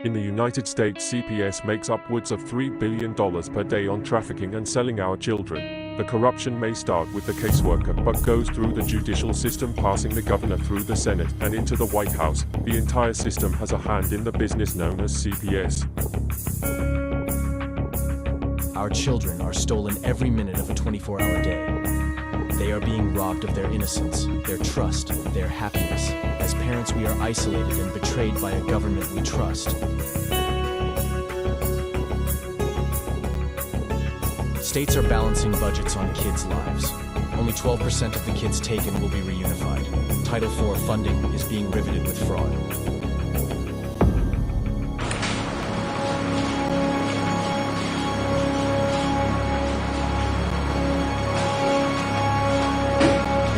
In the United States, CPS makes upwards of $3 billion per day on trafficking and selling our children. The corruption may start with the caseworker, but goes through the judicial system, passing the governor through the Senate and into the White House. The entire system has a hand in the business known as CPS. Our children are stolen every minute of a 24-hour day. They are being robbed of their innocence, their trust, their happiness. As parents, we are isolated and betrayed by a government we trust. States are balancing budgets on kids' lives. Only 12% of the kids taken will be reunified. Title IV funding is being riveted with fraud.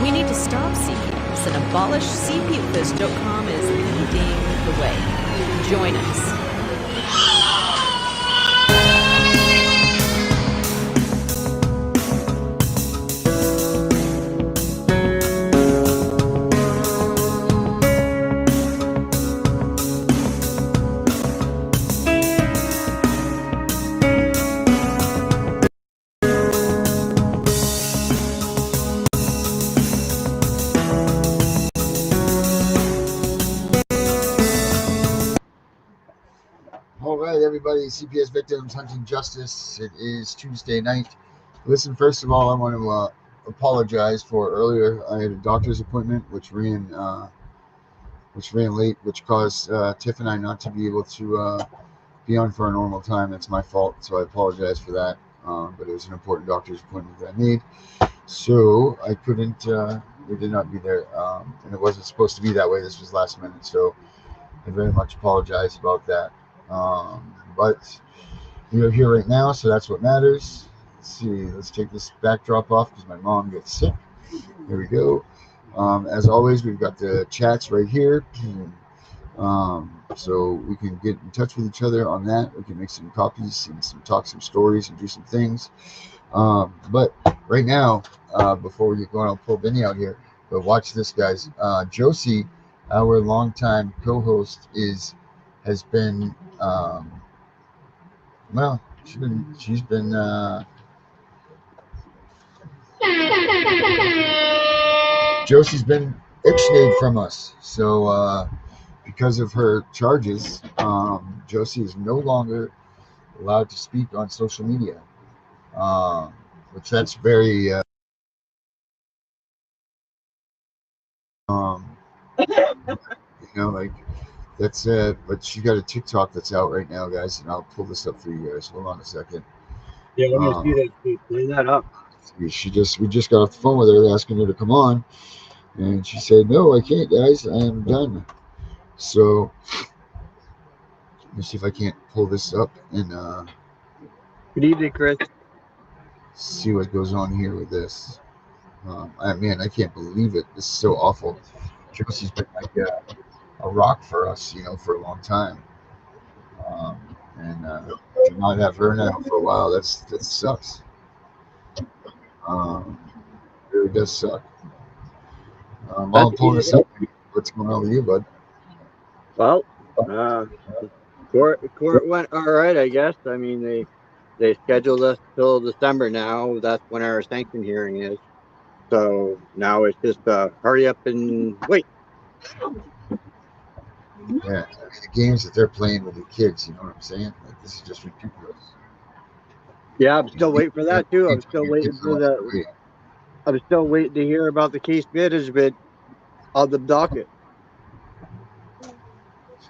We need to stop CPS and abolish CPS.com is leading the way. Join us. Everybody, CPS Victims Hunting Justice. It is Tuesday night. Listen, first of all, I want to apologize for earlier. I had a doctor's appointment which ran late, which caused Tiff and I not to be able to be on for a normal time. That's my fault, so I apologize for that. But it was an important doctor's appointment that I made, so I couldn't. We did not be there, and it wasn't supposed to be that way. This was last minute, so I very much apologize about that. But we are here right now, so that's what matters. Let's see, let's take this backdrop off because my mom gets sick. There we go. As always, we've got the chats right here, so we can get in touch with each other on that. We can make some copies and talk some stories and do some things. But right now, before we get going, I'll pull Benny out here. But watch this, guys. Josie, our longtime co-host, has been well, she's been Josie's been ixnayed from us. So because of her charges, Josie is no longer allowed to speak on social media, which that's very like that's but she got a TikTok that's out right now, guys, and I'll pull this up for you guys. Hold on a second. Yeah, let me see that. Bring that up. We just got off the phone with her asking her to come on, and she said, "No, I can't, guys. I am done." So let me see if I can't pull this up and Good evening, Chris. see what goes on here with this. Man, I can't believe it. This is so awful. Josie's been like a rock for us, for a long time. And to not have her now for a while, that sucks. It really does suck. I'll pull this up. What's going on with you, bud? Well, court went all right, I guess. I mean, they scheduled us till December now. That's when our sanction hearing is. So now it's just hurry up and wait. Yeah, the games that they're playing with the kids, you know what I'm saying? Like, this is just ridiculous. Yeah, I'm still waiting for that too. I'm still waiting for that. I'm still waiting to hear about the case management on the docket.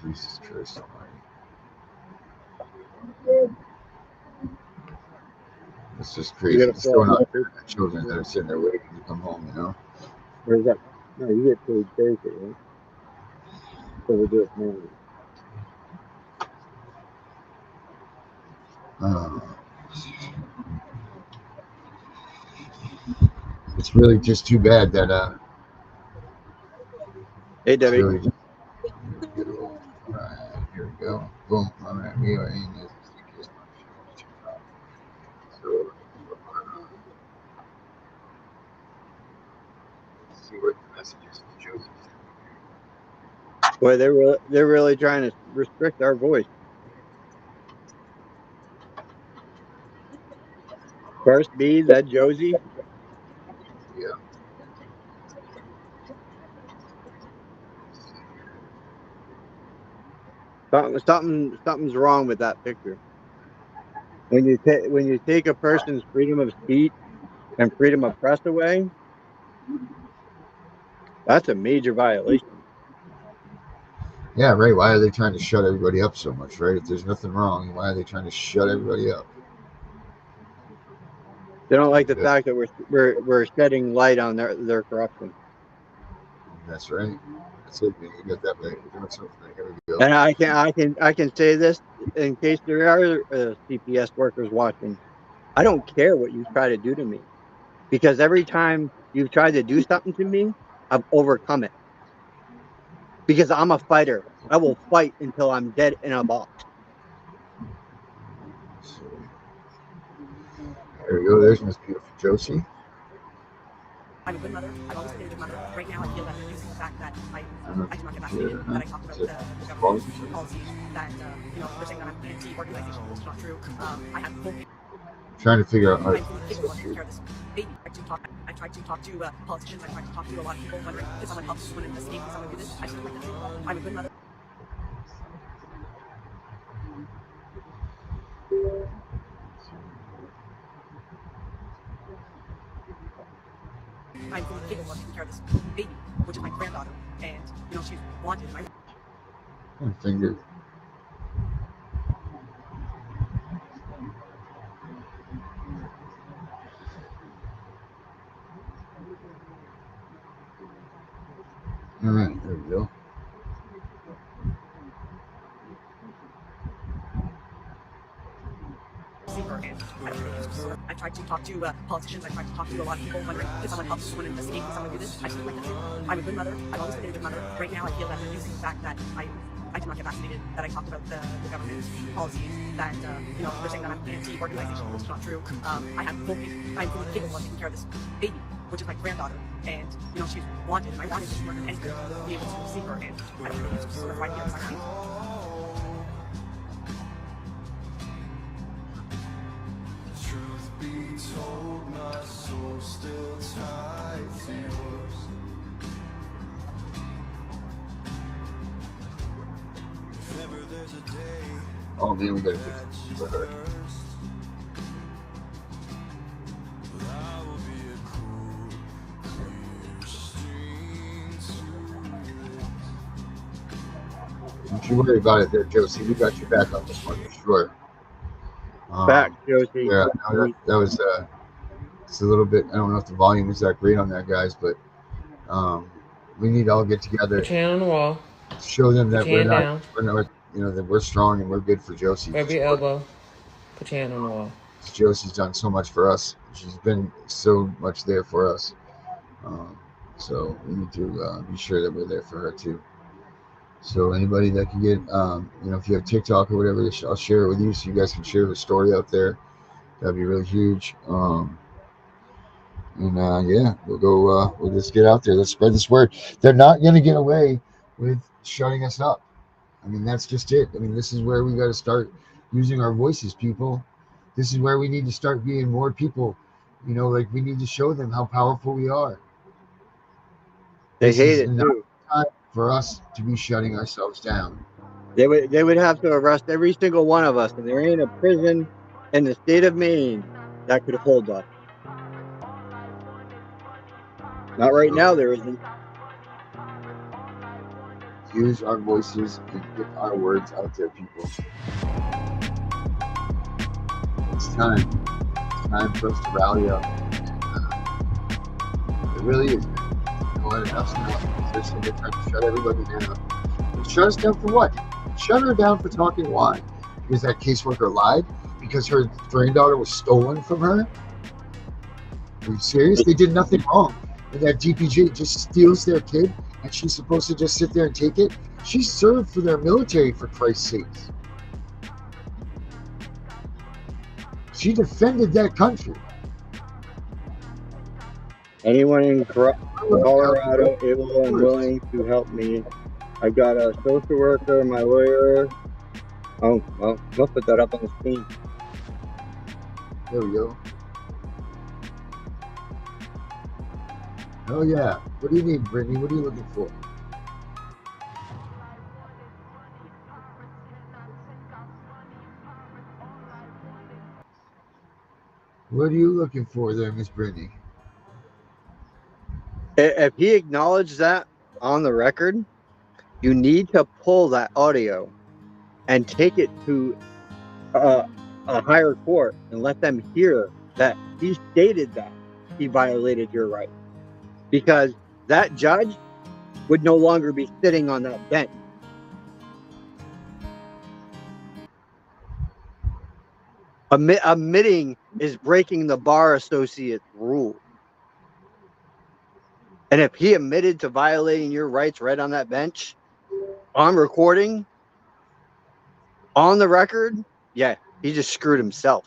Jesus Christ Almighty. It's just crazy. It's going on for the children that are sitting there waiting to come home, Where's that? No, you get paid Thursday, right? So we'll do it now. It's really just too bad that Hey, Debbie. Really all right, here we go. Boom. All right, we are in this. So let's see what the messages to Josie. Boy, they're really trying to restrict our voice. First B, that Josie. Yeah. Something's wrong with that picture. When you take a person's freedom of speech and freedom of press away, that's a major violation. Yeah, right. Why are they trying to shut everybody up so much, right? If there's nothing wrong, why are they trying to shut everybody up? They don't like the Yeah. fact that we're shedding light on their corruption. That's right. That's it, man. You got that right. We're doing something. Here we go. And I can say this in case there are CPS workers watching. I don't care what you try to do to me, because every time you've tried to do something to me, I've overcome it. Because I'm a fighter. I will fight until I'm dead in a box. So, there we go. There's Miss Beautiful Josie. I'm a good mother. I've always been a good mother. Right now, I feel that they're using the fact that I do not get vaccinated, that I talked about the government policies, that they're saying that I'm anti-organization, which is not true. I have full. Trying to figure out how I'm fully capable of taking care of this baby. I tried to talk to politicians. I tried to talk to a lot of people, wondering if someone help someone escape, if someone do this. I just like this. I'm a good mother. I'm fully capable of taking care of this baby, which is my granddaughter, and she's wanted. finger. All right, there we go. I tried to talk to politicians. I tried to talk to a lot of people, wondering if someone help someone escape, if someone do this. I just like this. I'm a good mother. I've always been a good mother. Right now, I feel that they're using the fact that I do not get vaccinated, that I talked about the government policies, that they're saying that I'm anti-organization, which is not true. I'm fully capable of taking care of this baby, which is my granddaughter, and she's wanted. I wanted to work and to be able to see her, and I don't really sort of right here inside me. Told my soul still tied to yours. If ever there's a day, Oh man, we gotta fix this for her. I will be a cool, clear stream to Don't you worry about it there, Josie. We got your back on this one for sure. Back, Josie. Yeah, no, that was it's a little bit. I don't know if the volume is that great on that, guys, but we need to all get together. Put your hand on the wall. Show them that Put your we're hand not, down. that we're strong and we're good for Josie. Grab your elbow. Put your hand on the wall. Josie's done so much for us. She's been so much there for us. So we need to be sure that we're there for her too. So anybody that can get, if you have TikTok or whatever, I'll share it with you so you guys can share the story out there. That'd be really huge. Yeah, we'll go. We'll just get out there. Let's spread this word. They're not going to get away with shutting us up. I mean, that's just it. I mean, this is where we got to start using our voices, people. This is where we need to start being more people. Like we need to show them how powerful we are. They hate it too. Time for us to be shutting ourselves down. They would have to arrest every single one of us, and there ain't a prison in the state of Maine that could hold us. Not right now, there isn't. Use our voices and get our words out there, people. It's time. It's time for us to rally up. It really is. Enough's enough. They're trying to shut everybody down. And shut us down for what? Shut her down for talking. Why? Because that caseworker lied? Because her granddaughter was stolen from her? Are you serious? They did nothing wrong. And that DPJ just steals their kid and she's supposed to just sit there and take it? She served for their military, for Christ's sakes. She defended that country. Anyone in Colorado able and willing to help me? I've got a social worker, my lawyer. Oh, well, we'll put that up on the screen. There we go. Oh yeah. What do you need, Brittany? What are you looking for? What are you looking for there, Miss Brittany? If he acknowledged that on the record, you need to pull that audio and take it to uh, a higher court and let them hear that he stated that he violated your right, because that judge would no longer be sitting on that bench. Admitting is breaking the bar associate's rule. And if he admitted to violating your rights right on that bench, on recording, on the record, yeah, he just screwed himself.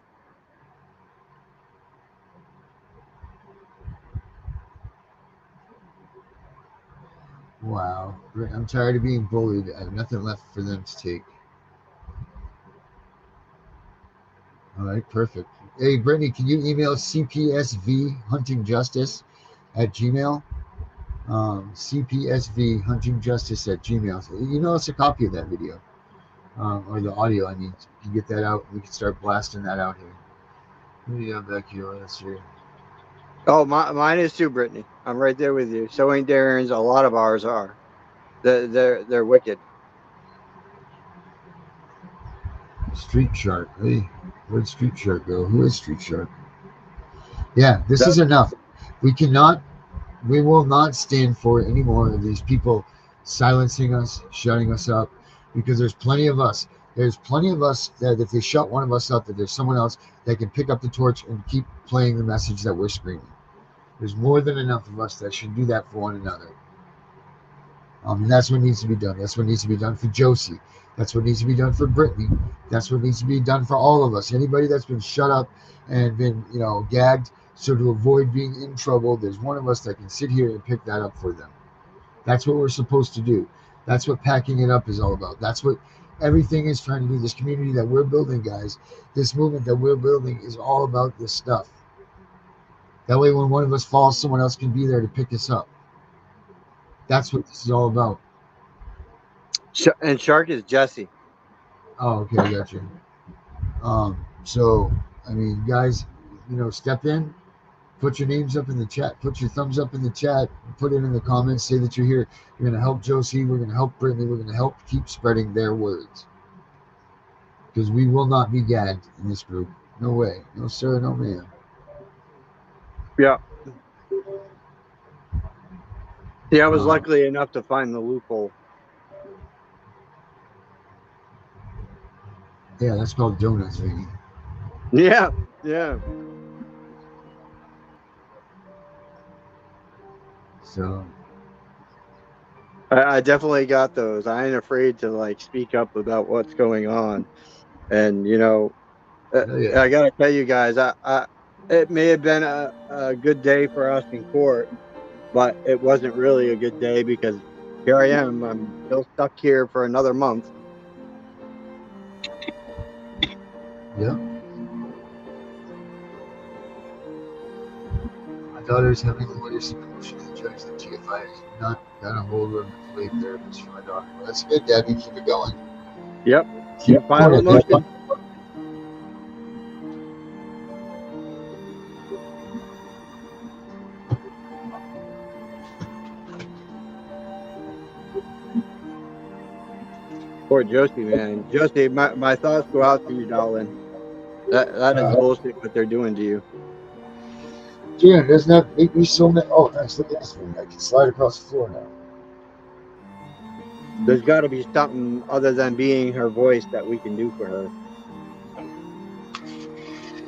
Wow. I'm tired of being bullied. I have nothing left for them to take. All right, perfect. Hey, Brittany, can you email CPSV Hunting Justice at Gmail? CPSV Hunting Justice at Gmail. So email us a copy of that video, or the audio. I mean, you can get that out. We can start blasting that out here. What do you have back here? Let's see. Oh, mine is too, Brittany. I'm right there with you. So ain't Darren's. A lot of ours are. They're wicked. Street Shark. Hey, where'd Street Shark go? Who is Street Shark? Yeah, this That, is enough. We will not stand for any more of these people silencing us, shutting us up, because there's plenty of us. There's plenty of us that if they shut one of us up, that there's someone else that can pick up the torch and keep playing the message that we're screaming. There's more than enough of us that should do that for one another. And that's what needs to be done. That's what needs to be done for Josie. That's what needs to be done for Brittany. That's what needs to be done for all of us. Anybody that's been shut up and been, gagged, so to avoid being in trouble, there's one of us that can sit here and pick that up for them. That's what we're supposed to do. That's what packing it up is all about. That's what everything is trying to do. This community that we're building, guys, this movement that we're building is all about this stuff. That way, when one of us falls, someone else can be there to pick us up. That's what this is all about. and Shark is Jesse. Oh, okay, I got you. So, I mean, guys, step in, put your names up in the chat, put your thumbs up in the chat, put it in the comments, say that you're here. You're going to help Josie. We're going to help Brittany. We're going to help keep spreading their words. Because we will not be gagged in this group. No way. No, sir. No, ma'am. Yeah. Yeah, I was lucky enough to find the loophole. Yeah, that's called donuts, baby. Yeah, yeah. So, I definitely got those. I ain't afraid to speak up about what's going on. And yeah. I gotta tell you guys, it may have been a good day for us in court, but it wasn't really a good day because here I am. I'm still stuck here for another month. Yeah. My daughter's having a lawyer's emotion. The judge, the TFI, has not got a hold of the play therapist for my daughter. Well, that's good, Daddy. Keep it going. Yep. Keep File doing a it. motion. Poor Josie, man. Josie, my thoughts go out to you, darling. That is bullshit what they're doing to you. Dude, doesn't that make me so mad? Oh, nice. Look at this one. I can slide across the floor now. There's got to be something other than being her voice that we can do for her.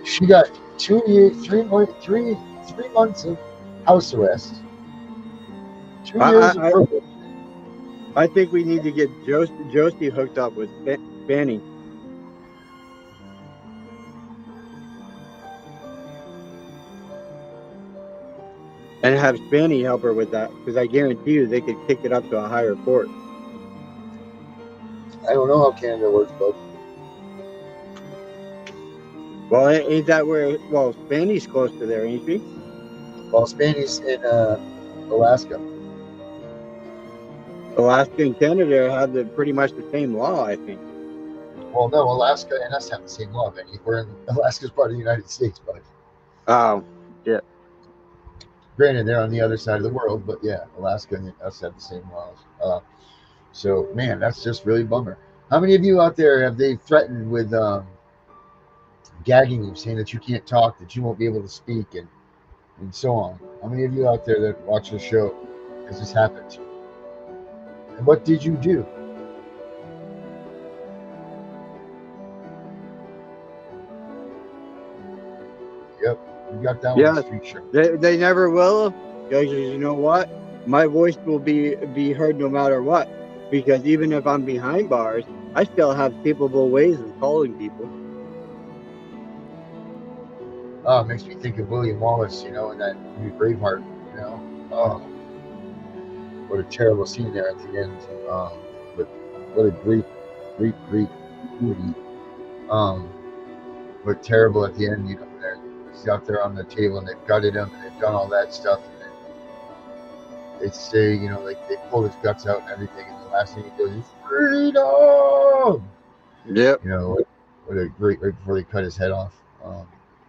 She got 2 years, 3 months of house arrest. 2 years of probation. I think we need to get Josie hooked up with Fanny. And have Fanny help her with that, because I guarantee you they could kick it up to a higher court. I don't know how Canada works, bud. Well, ain't that where? Well, Fanny's close to there, ain't she? Well, Spanny's in Alaska. Alaska and Canada have pretty much the same law, I think. Well, no, Alaska and us have the same law, Benny. Alaska's part of the United States, but Oh, yeah. granted, they're on the other side of the world. But yeah, Alaska and us have the same laws. So, man, that's just really a bummer. How many of you out there have they threatened with gagging you, saying that you can't talk, that you won't be able to speak, and so on? How many of you out there that watch the show has this happened to you? And what did you do? Yep, you got that Yeah, one, Street Shark. they never will, because you know what? My voice will be heard no matter what. Because even if I'm behind bars, I still have capable ways of calling people. Oh, it makes me think of William Wallace, in that movie Braveheart, Oh, what a terrible scene there at the end. But what a great, great, great movie. But terrible at the end, he's out there on the table and they've gutted him and they've done all that stuff. And then they say, like they pull his guts out and everything. And the last thing he goes is freedom. Yep. What a great, right before they cut his head off.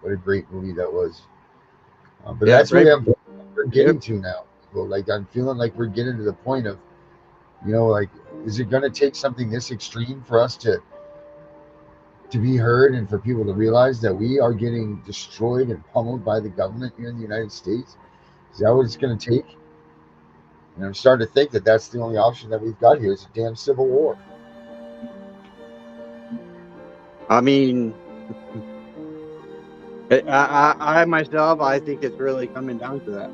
What a great movie that was. But Yeah, that's right. what we're getting to now. People. Like I'm feeling like we're getting to the point of, like, is it going to take something this extreme for us to be heard and for people to realize that we are getting destroyed and pummeled by the government here in the United States? Is that what it's going to take? And I'm starting to think that that's the only option that we've got here is a damn civil war. I mean, I myself, I think it's really coming down to that.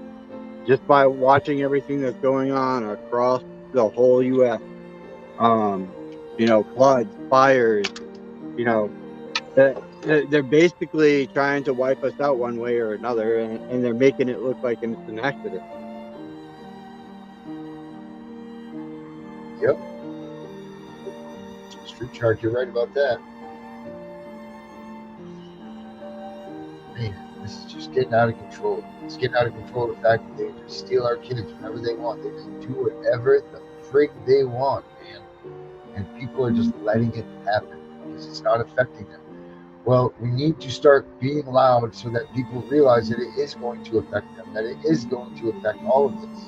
Just by watching everything that's going on across the whole U.S. Floods, fires, they're basically trying to wipe us out one way or another, and they're making it look like it's an accident. Yep. Street Shark, you're right about that. Man, this is just getting out of control. It's getting out of control, the fact that they just steal our kids whenever they want. They just do whatever the frig they want, man. And people are just letting it happen because it's not affecting them. Well, we need to start being loud so that people realize that it is going to affect them, that it is going to affect all of this.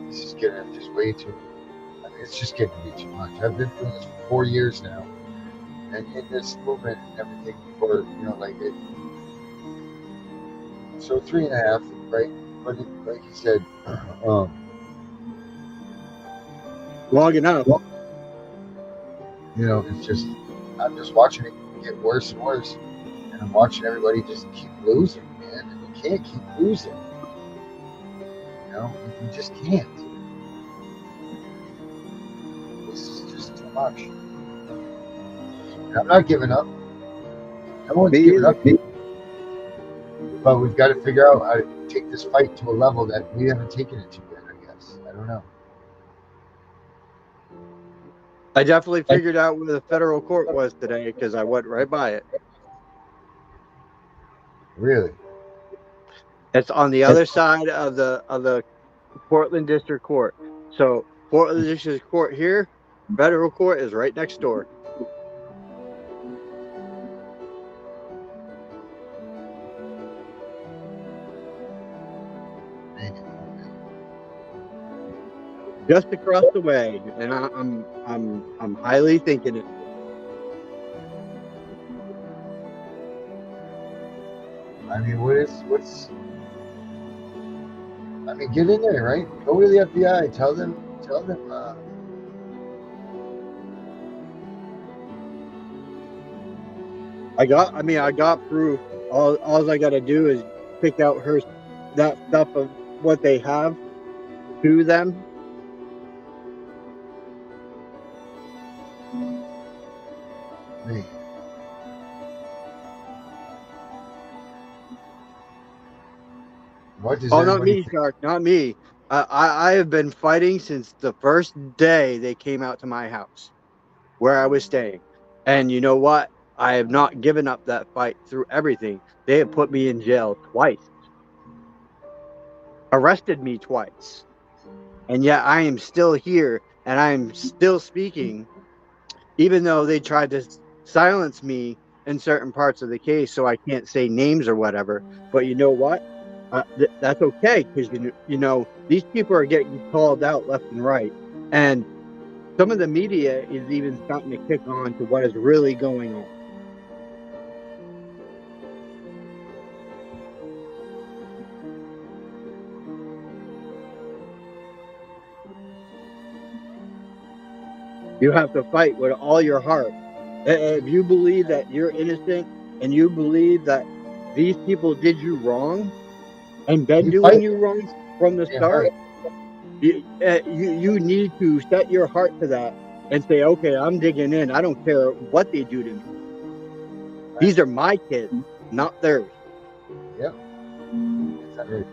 This is getting just way too, it's just getting to be too much. I've been doing this for 4 years now. And in this movement and everything for, like it. So 3.5, right? But like you said, Long enough. It's just, I'm just watching it get worse and worse. And I'm watching everybody just keep losing, man. And you can't keep losing. You just can't. This is just too much. And I'm not giving up. No one's giving up. But we've got to figure out how to take this fight to a level that we haven't taken it to yet, I guess. I don't know. I definitely figured out where the federal court was today because I went right by it. Really? It's on the other side of the Portland District Court. So Portland District Court here, federal court is right next door. Just across the way, and I'm highly thinking it. I mean, get in there, right? Go to the FBI. Tell them. I got proof. All I got to do is pick out that stuff of what they have to them. Me. What does not me, Shark. Not me. I have been fighting since the first day they came out to my house where I was staying. And you know what? I have not given up that fight through everything. They have put me in jail twice. arrested me twice. And yet I am still here and I am still speaking, even though they tried to silence me in certain parts of the case so I can't say names or whatever. But you know what? That's okay, because these people are getting called out left and right. And some of the media is even starting to kick on to what is really going on. You have to fight with all your heart. If you believe that you're innocent and you believe that these people did you wrong and been You doing fight. you wrong from the Yeah, start, right. you need to set your heart to that and say, okay, I'm digging in. I don't care what they do to me. These are my kids, not theirs. Yep. It's very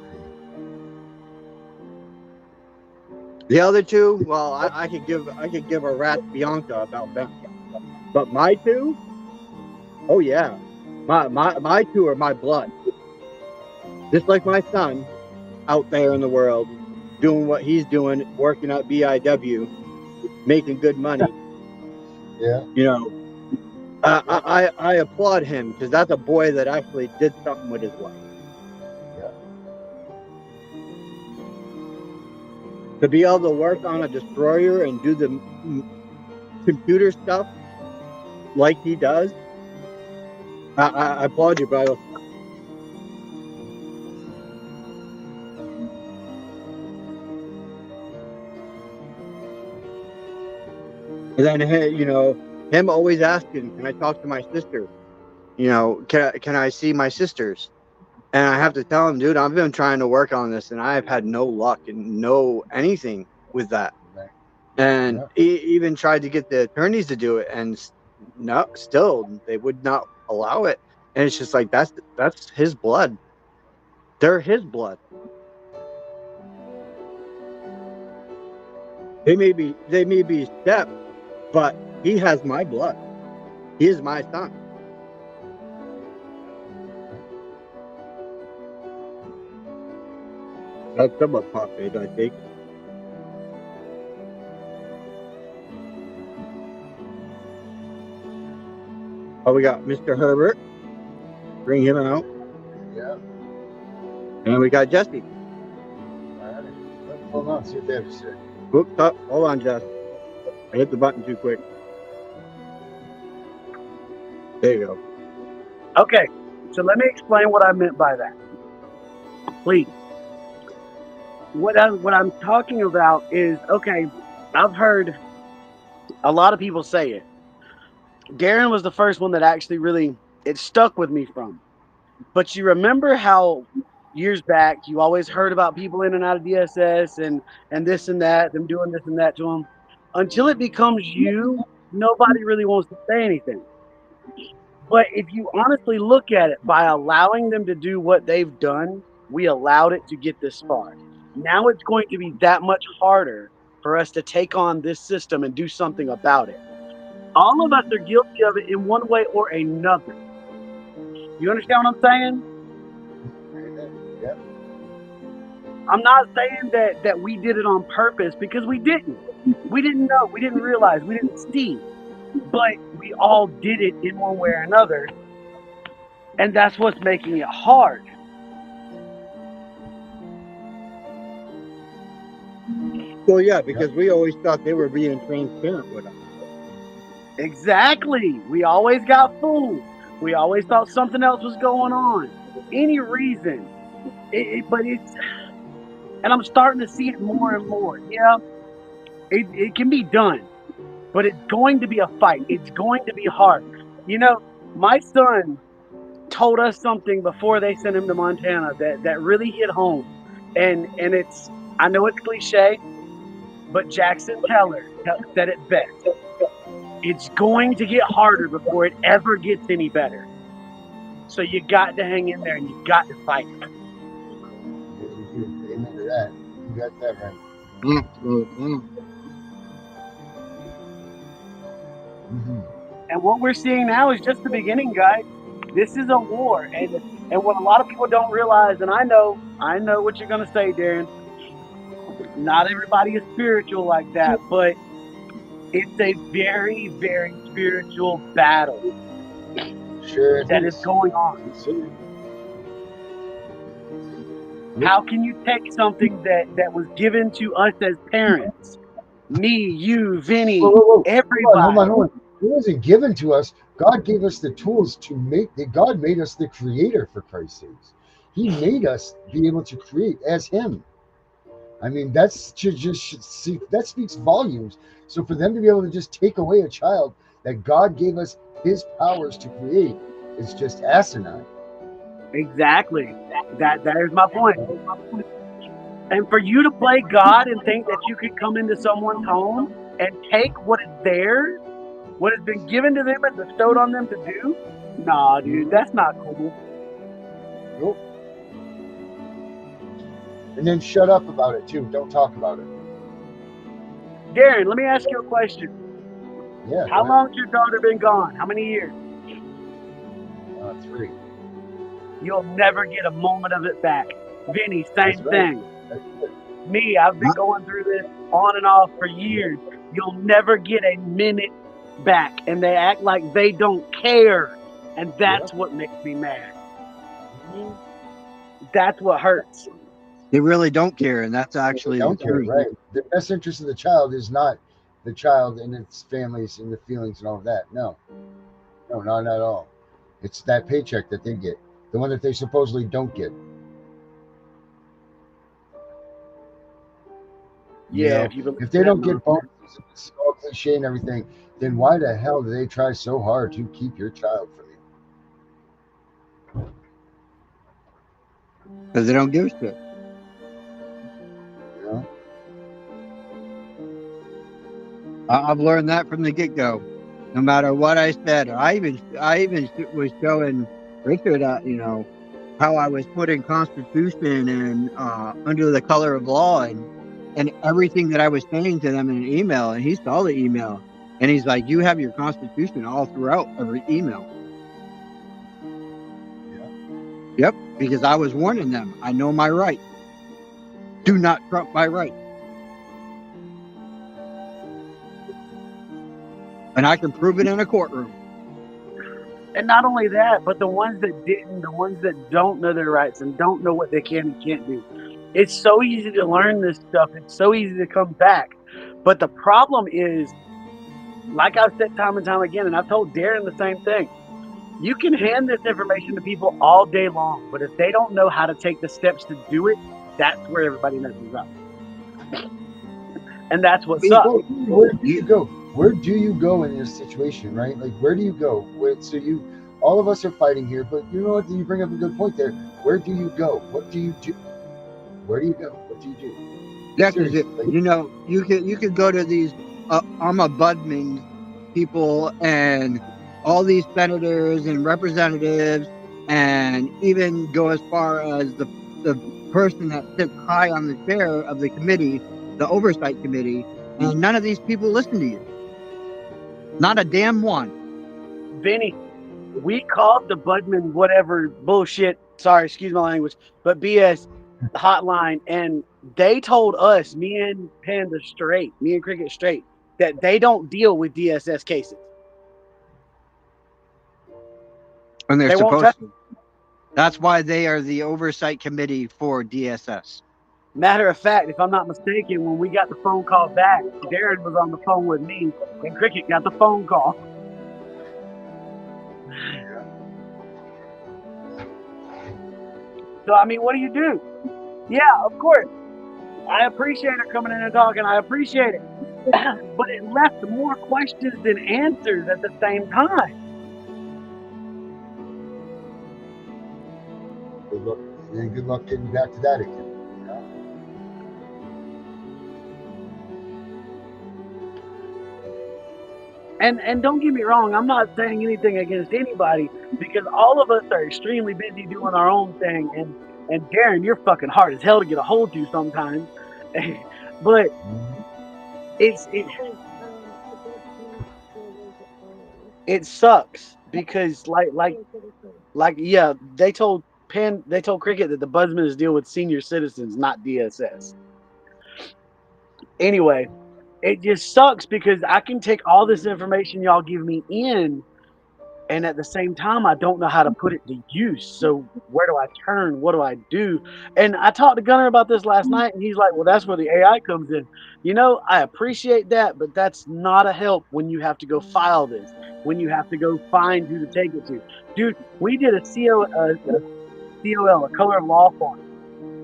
The other two, well, I could give a rat's Bianca about them. But my two, oh yeah, my two are my blood. Just like my son out there in the world, doing what he's doing, working at BIW, making good money. Yeah. I applaud him because that's a boy that actually did something with his life. Yeah. To be able to work on a destroyer and do the computer stuff like he does, I applaud you, brother. And then, him always asking, can I talk to my sister? Can I see my sisters? And I have to tell him, dude, I've been trying to work on this and I've had no luck and no anything with that. Right. And Yeah. he even tried to get the attorneys to do it, and no, still they would not allow it. And it's just like that's his blood. They're his blood. They may be step, but he has my blood. He is my son. That's somewhat profit, I think. Oh, we got Mr. Herbert. Bring him out. Yeah. And we got Jesse. All right. Hold on. See what they have to say. Oops, oh, hold on, Jess. I hit the button too quick. There you go. Okay, so let me explain what I meant by that. Please. What I'm talking about is, okay, I've heard a lot of people say it. Darren was the first one that actually really, it stuck with me from. But you remember how years back you always heard about people in and out of DSS and this and that, them doing this and that to them. Until it becomes you, nobody really wants to say anything. But if you honestly look at it, by allowing them to do what they've done, we allowed it to get this far. Now it's going to be that much harder for us to take on this system and do something about it. All of us are guilty of it in one way or another. You understand what I'm saying? Yep. I'm not saying that we did it on purpose, because we didn't. We didn't know. We didn't realize. We didn't see. But we all did it in one way or another. And that's what's making it hard. Well, yeah, because we always thought they were being transparent with us. Exactly. We always got fooled. We always thought something else was going on. Any reason. But it's, and I'm starting to see it more and more. Yeah, it can be done, but it's going to be a fight. It's going to be hard. My son told us something before they sent him to Montana that really hit home. And it's, I know it's cliche, but Jackson Teller said it best. It's going to get harder before it ever gets any better. So you got to hang in there and you got to fight. Amen to that. You got that right. And what we're seeing now is just the beginning, guys. This is a war, and what a lot of people don't realize, and I know I know what you're gonna say, Darren. Not everybody is spiritual like that, but it's a very, very spiritual battle Sure it that is going on. How can you take something that was given to us as parents, me, you, Vinny, Whoa. everybody? Hold on. It wasn't given to us. God gave us the tools to make that. God made us the creator, for Christ's sakes. He made us be able to create as Him. I mean, that's just see, that speaks volumes. So for them to be able to just take away a child that God gave us His powers to create is just asinine. Exactly. That is my point. And for you to play God and think that you could come into someone's home and take what is theirs, what has been given to them and bestowed on them to do, nah, dude, that's not cool. Nope. And then shut up about it too. Don't talk about it. Darren, let me ask you a question. Yeah. How long's your daughter been gone? How many years? 3. You'll never get a moment of it back. Vinny, same That's right. thing. Me, I've been going through this on and off for years. You'll never get a minute back. And they act like they don't care. And that's what makes me mad. That's what hurts. They really don't care, and that's actually They don't the care, truth. right? The best interest of the child is not the child and its families and the feelings and all of that. No, not at all. It's that paycheck that they get, the one that they supposedly don't get. Yeah, if they don't get bonuses, it's all cliche and everything, then why the hell do they try so hard to keep your child from you? Because they don't give a shit. You know? I've learned that from the get-go. No matter what I said, I even was showing Richard, how I was putting Constitution and under the color of law and everything that I was saying to them in an email, and he saw the email, and he's like, "You have your Constitution all throughout every email." Yep, because I was warning them. I know my right. Do not trump my right. And I can prove it in a courtroom. And not only that, but the ones that didn't, the ones that don't know their rights and don't know what they can and can't do. It's so easy to learn this stuff. It's so easy to come back. But the problem is, like I've said time and time again, and I've told Darren the same thing, you can hand this information to people all day long, but if they don't know how to take the steps to do it, that's where everybody messes up. And that's what sucks. Where do you go? Where do you go in this situation, right? Like, where do you go? All of us are fighting here, but you know what? You bring up a good point there. Where do you go? What do you do? Where do you go? What do you do? Yeah, because you could go to these ombudsman people and all these senators and representatives, and even go as far as the person that sits high on the chair of the committee, the oversight committee, and none of these people listen to you. Not a damn one. Vinny, we called the Budman whatever bullshit, sorry, excuse my language, but BS hotline, and they told us, me and Cricket straight, that they don't deal with DSS cases. And they're supposed to. That's why they are the oversight committee for DSS. Matter of fact, if I'm not mistaken, when we got the phone call back, Darren was on the phone with me, and Cricket got the phone call. So, I mean, what do you do? Yeah, of course. I appreciate her coming in and talking. I appreciate it. But it left more questions than answers at the same time. Good luck getting back to that again. And don't get me wrong, I'm not saying anything against anybody, because all of us are extremely busy doing our own thing. And Darren, you're fucking hard as hell to get a hold to sometimes. But it sucks because like yeah, they told Cricket that the Budsman deal with senior citizens, not DSS. Anyway, it just sucks because I can take all this information y'all give me in, and at the same time, I don't know how to put it to use. So where do I turn? What do I do? And I talked to Gunnar about this last night, and he's like, well, that's where the AI comes in. You know, I appreciate that, but that's not a help when you have to go file this, when you have to go find who to take it to. Dude, we did a COL, a color of law form.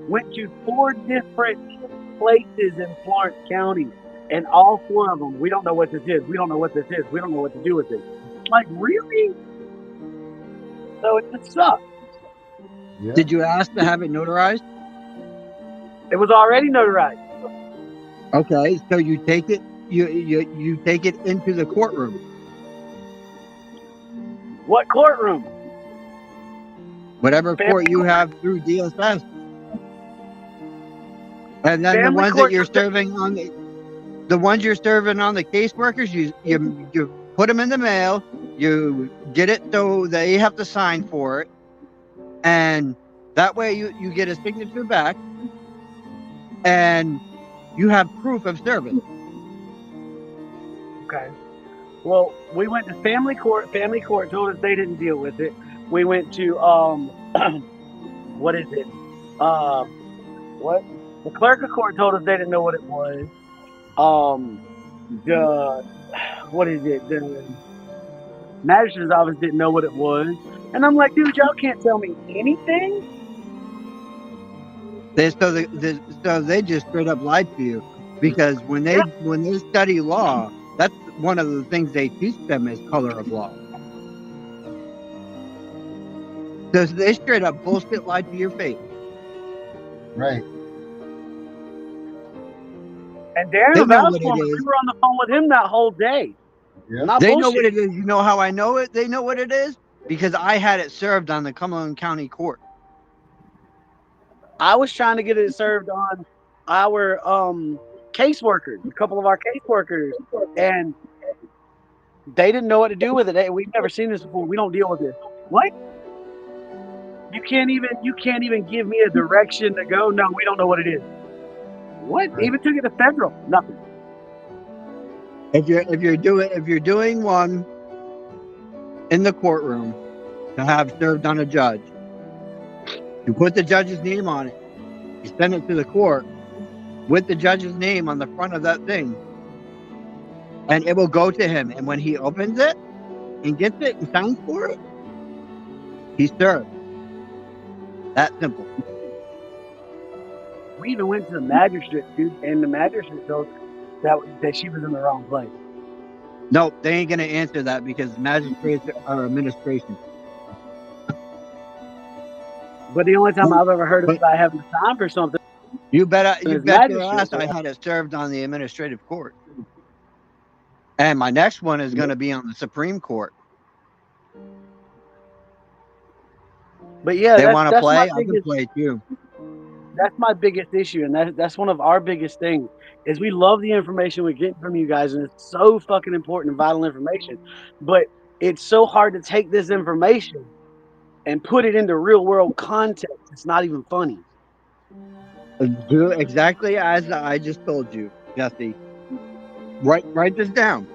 Went to 4 different places in Florence County, and all 4 of them, we don't know what this is. We don't know what this is. We don't know what to do with it. Like, really? So it just sucks. Yeah. Did you ask to have it notarized? It was already notarized. Okay, so you take it, you take it into the courtroom. What courtroom? Whatever Family court you court. have through DSS. And then the Family ones that court you're doesn't- serving on the ones you're serving on the caseworkers, you put them in the mail, you get it so they have to sign for it, and that way you get a signature back, and you have proof of service. Okay. Well, we went to family court. Family court told us they didn't deal with it. We went to what is it? What? The clerk of court told us they didn't know what it was. What is it? The magistrate's office didn't know what it was. And I'm like, dude, y'all can't tell me anything? So they just straight up lied to you, because when they study law, that's one of the things they teach them is color of law. So they straight up bullshit lied to your face. Right. And Darren They know vouched what for it me. is. We were on the phone with him that whole day. Yeah. Not They bullshit. know what it is. You know how I know it? They know what it is because I had it served on the Cumberland County Court. I was trying to get it served on our caseworkers, a couple of our caseworkers, and they didn't know what to do with it. We've never seen this before. We don't deal with this. What? You can't even give me a direction to go. No, we don't know what it is. What? Right. Even took it to federal. Nothing. If you're doing one in the courtroom to have served on a judge, you put the judge's name on it. You send it to the court with the judge's name on the front of that thing, and it will go to him. And when he opens it and gets it and signs for it, he's served. That simple. We even went to the magistrate, dude, and the magistrate told us that she was in the wrong place. Nope, they ain't gonna answer that because magistrates are administration. But the only time I've ever heard of I having time for something. You bet your magistrate, ass I had it served on the administrative court. And my next one is gonna be on the Supreme Court. But yeah, They want to that's play, my I can biggest, play too. that's my biggest issue, and that's one of our biggest things is we love the information we get from you guys, and it's so fucking important and vital information. But it's so hard to take this information and put it into real world context. It's not even funny. Do exactly as I just told you, Jesse. Write this down.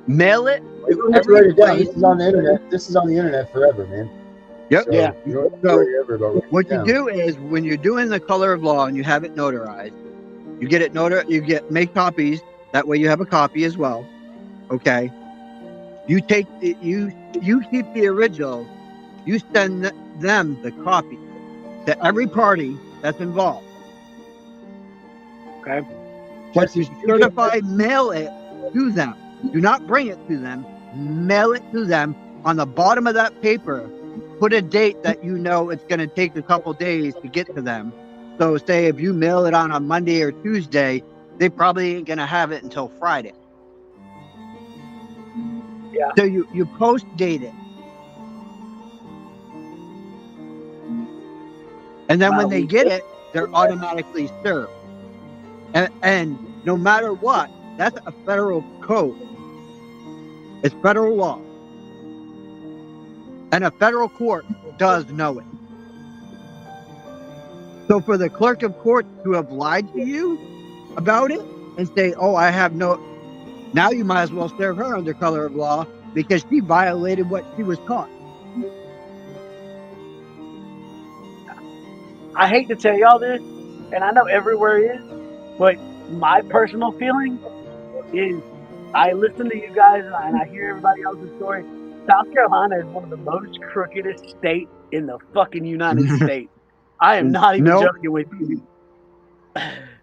Mail it. You don't have to write it down. This is on the internet. This is on the internet forever, man. Yep. So Yeah. You don't have to worry ever about writing What it you down. do is when you're doing the color of law and you have it notarized, you get it make copies. That way you have a copy as well. Okay. You take it, you keep the original. You send them the copy to every party that's involved. Okay. But you certify mail it to them. Do not bring it to them. Mail it to them. On the bottom of that paper, put a date that you know it's going to take a couple days to get to them. So say if you mail it on a Monday or Tuesday, they probably ain't going to have it until Friday. Yeah. So you post date it. And then when they get it, they're automatically served. And no matter what, that's a federal code. It's federal law. And a federal court does know it. So for the clerk of court to have lied to you about it and say, oh, I have no, now you might as well serve her under color of law because she violated what she was taught. I hate to tell y'all this, and I know everywhere is, but my personal feeling is I listen to you guys and I hear everybody else's story. South Carolina is one of the most crookedest states in the fucking United States. I am not even Nope. joking with you.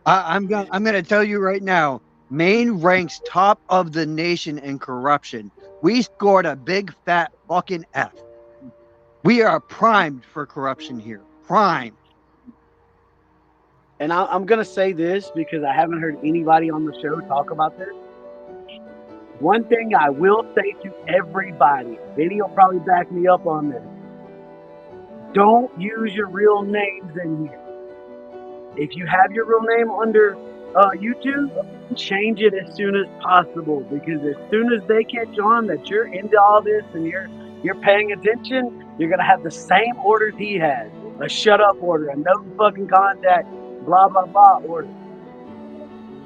I'm gonna tell you right now, Maine ranks top of the nation in corruption. We scored a big fat fucking F. We are primed for corruption here. Primed. And I'm going to say this because I haven't heard anybody on the show talk about this. One thing I will say to everybody, Vinny will probably back me up on this. Don't use your real names in here. If you have your real name under YouTube, change it as soon as possible, because as soon as they catch on that you're into all this and you're paying attention, you're gonna have the same orders he has: a shut up order, a no fucking contact, blah blah blah order.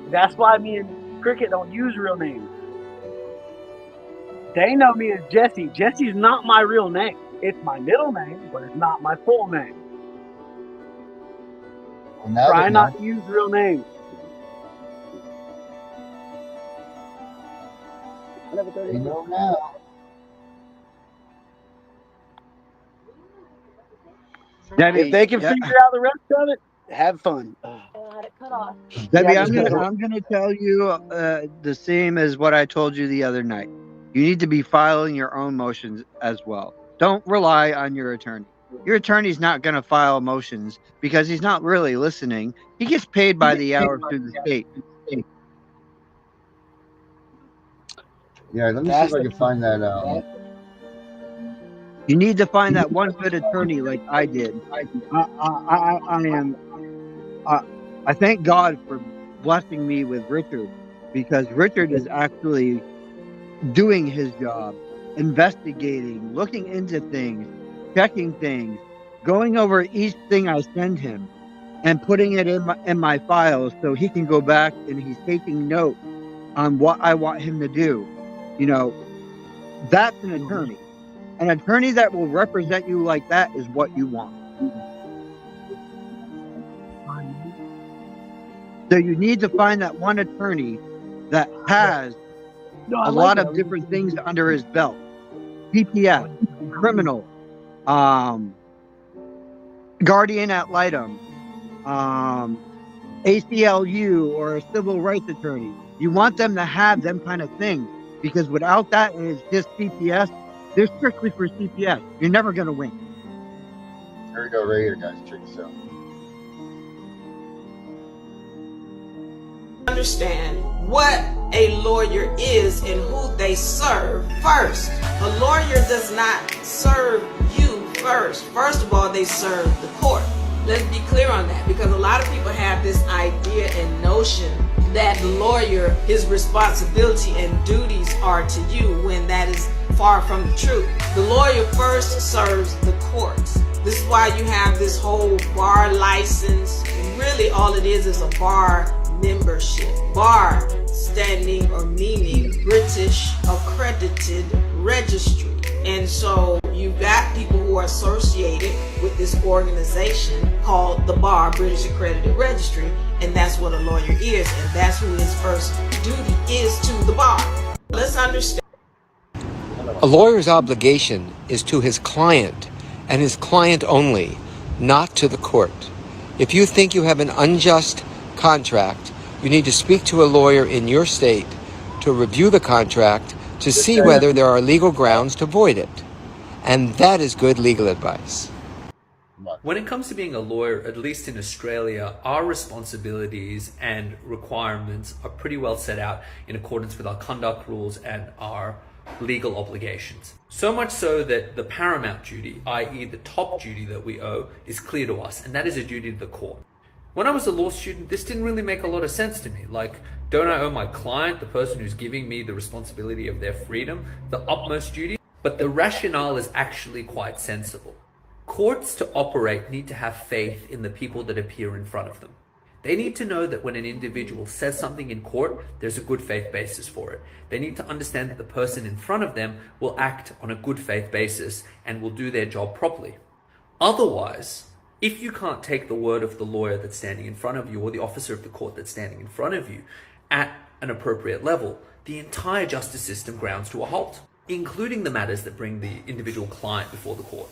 That's why me and Cricket don't use real names. They know me as Jesse. Jesse's not my real name. It's my middle name, but it's not my full name. Well, now Try they not know. to use real names. They know now. Debbie, If they can yeah, figure out the rest of it, have fun. Debbie, Yeah, I'm gonna tell you the same as what I told you the other night. You need to be filing your own motions as well. Don't rely on your attorney. Your attorney's not going to file motions because he's not really listening. He gets paid by the hour through the state. Yeah, let me see if I can find that out. You need to find that one good attorney like I did. I thank God for blessing me with Richard, because Richard is actually doing his job, investigating, looking into things, checking things, going over each thing I send him, and putting it in my files so he can go back and he's taking note on what I want him to do. You know, that's an attorney. An attorney that will represent you like that is what you want. So you need to find that one attorney that has a lot of different things under his belt. CPS, criminal, guardian ad litem, ACLU, or a civil rights attorney. You want them to have them kind of things, because without that, and it's just CPS, they're strictly for CPS. You're never going to win. Here we go, right here, guys. Check this out. Understand what a lawyer is and who they serve first. A lawyer does not serve you first. First of all, they serve the court. Let's be clear on that, because a lot of people have this idea and notion that the lawyer, his responsibility and duties are to you, when that is far from the truth. The lawyer first serves the courts. This is why you have this whole bar license. And really all it is a bar membership. Bar standing or meaning British Accredited Registry. And so you've got people who are associated with this organization called the Bar, British Accredited Registry, and that's what a lawyer is, and that's who his first duty is to the bar. Let's understand. A lawyer's obligation is to his client, and his client only, not to the court. If you think you have an unjust contract, you need to speak to a lawyer in your state to review the contract to see whether there are legal grounds to void it. And that is good legal advice. When it comes to being a lawyer, at least in Australia, our responsibilities and requirements are pretty well set out in accordance with our conduct rules and our legal obligations. So much so that the paramount duty, i.e. the top duty that we owe, is clear to us, and that is a duty to the court. When I was a law student, this didn't really make a lot of sense to me. Like, don't I owe my client, the person who's giving me the responsibility of their freedom, the utmost duty? But the rationale is actually quite sensible. Courts to operate need to have faith in the people that appear in front of them. They need to know that when an individual says something in court, there's a good faith basis for it. They need to understand that the person in front of them will act on a good faith basis and will do their job properly. Otherwise, if you can't take the word of the lawyer that's standing in front of you or the officer of the court that's standing in front of you at an appropriate level, the entire justice system grounds to a halt, including the matters that bring the individual client before the court.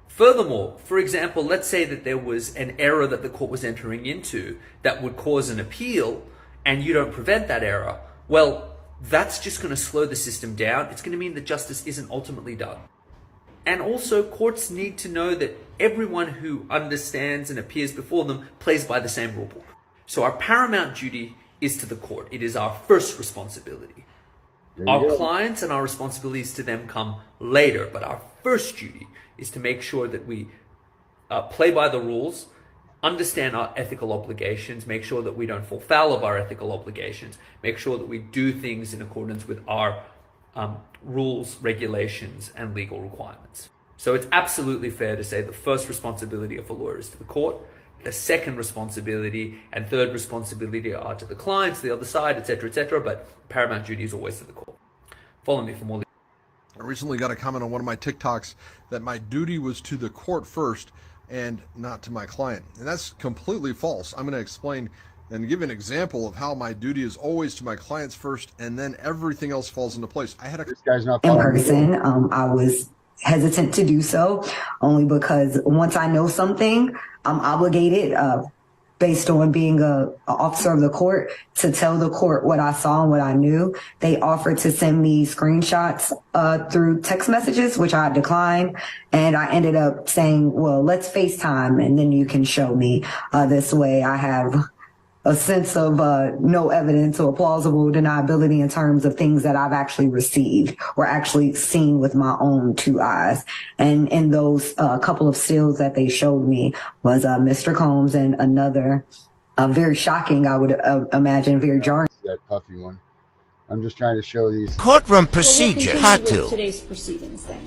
Furthermore, for example, let's say that there was an error that the court was entering into that would cause an appeal and you don't prevent that error. Well, that's just going to slow the system down. It's going to mean that justice isn't ultimately done. And also, courts need to know that everyone who understands and appears before them plays by the same rulebook. So our paramount duty is to the court. It is our first responsibility. Our clients and our responsibilities to them come later, but our first duty is to make sure that we play by the rules, understand our ethical obligations, make sure that we don't fall foul of our ethical obligations, make sure that we do things in accordance with our rules, regulations, and legal requirements. So it's absolutely fair to say the first responsibility of a lawyer is to the court, the second responsibility and third responsibility are to the clients, the other side, etc., but paramount duty is always to the court. Follow me for more. I recently got a comment on one of my TikToks that my duty was to the court first and not to my client. And that's completely false. I'm going to explain and give an example of how my duty is always to my clients first, and then everything else falls into place. I had a This guy's not in person. I was hesitant to do so only because once I know something, I'm obligated based on being an officer of the court to tell the court what I saw and what I knew. They offered to send me screenshots through text messages, which I declined. And I ended up saying, well, let's FaceTime and then you can show me. This way I have a sense of no evidence or plausible deniability in terms of things that I've actually received or actually seen with my own two eyes. And in those couple of stills that they showed me was Mr. Combs and another very shocking, I would imagine, very jarring. That puffy one. I'm just trying to show these. Courtroom procedure. Part two. Today's proceedings then.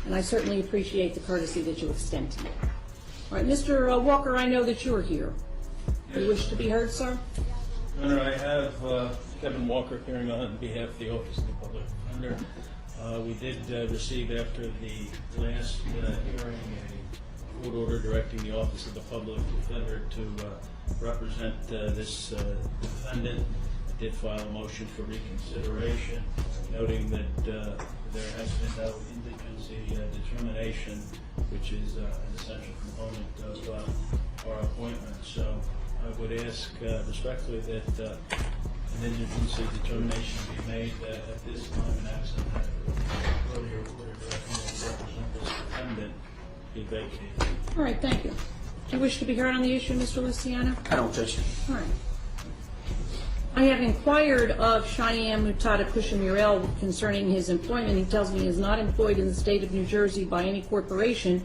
And I certainly appreciate the courtesy that you extend to me. All right, Mr. Walker, I know that you're here. You wish to be heard, sir? Your Honor, I have Kevin Walker appearing on behalf of the Office of the Public Defender. We did receive after the last hearing a court order directing the Office of the Public Defender to represent this defendant. I did file a motion for reconsideration, noting that there has been no indigency determination, which is an essential component of our appointment. So I would ask respectfully that an indigency determination be made at this time, and absent that earlier order directing me to represent this defendant be vacated. All right, thank you. Do you wish to be heard on the issue, Mr. Luciano? I don't, Judge. All right. I have inquired of Cheyenne Mutada Kushamurel concerning his employment. He tells me he is not employed in the state of New Jersey by any corporation,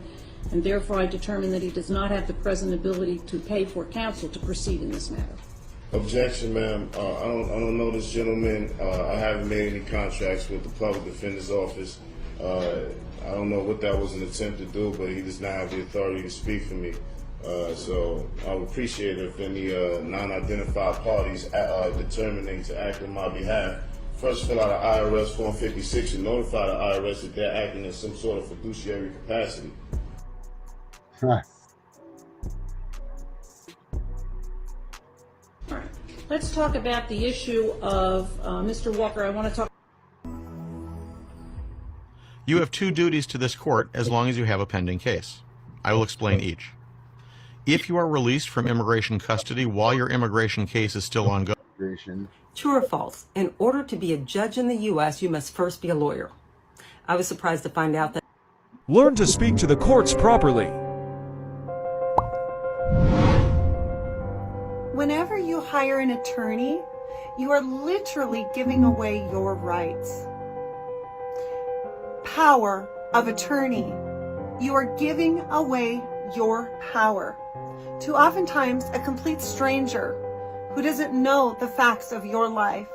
and therefore I determine that he does not have the present ability to pay for counsel to proceed in this matter. Objection, ma'am. I don't know this gentleman. I haven't made any contracts with the Public Defender's Office. I don't know what that was an attempt to do, but he does not have the authority to speak for me. So I would appreciate it if any non-identified parties determining to act on my behalf first fill out an IRS Form 56 and notify the IRS that they're acting in some sort of fiduciary capacity. Huh. All right. Let's talk about the issue of Mr. Walker. I want to talk. You have two duties to this court as long as you have a pending case. I will explain each. If you are released from immigration custody while your immigration case is still ongoing. True or false? In order to be a judge in the U.S., you must first be a lawyer. I was surprised to find out that. Learn to speak to the courts properly. Whenever you hire an attorney, you are literally giving away your rights. Power of attorney. You are giving away your power to oftentimes a complete stranger who doesn't know the facts of your life.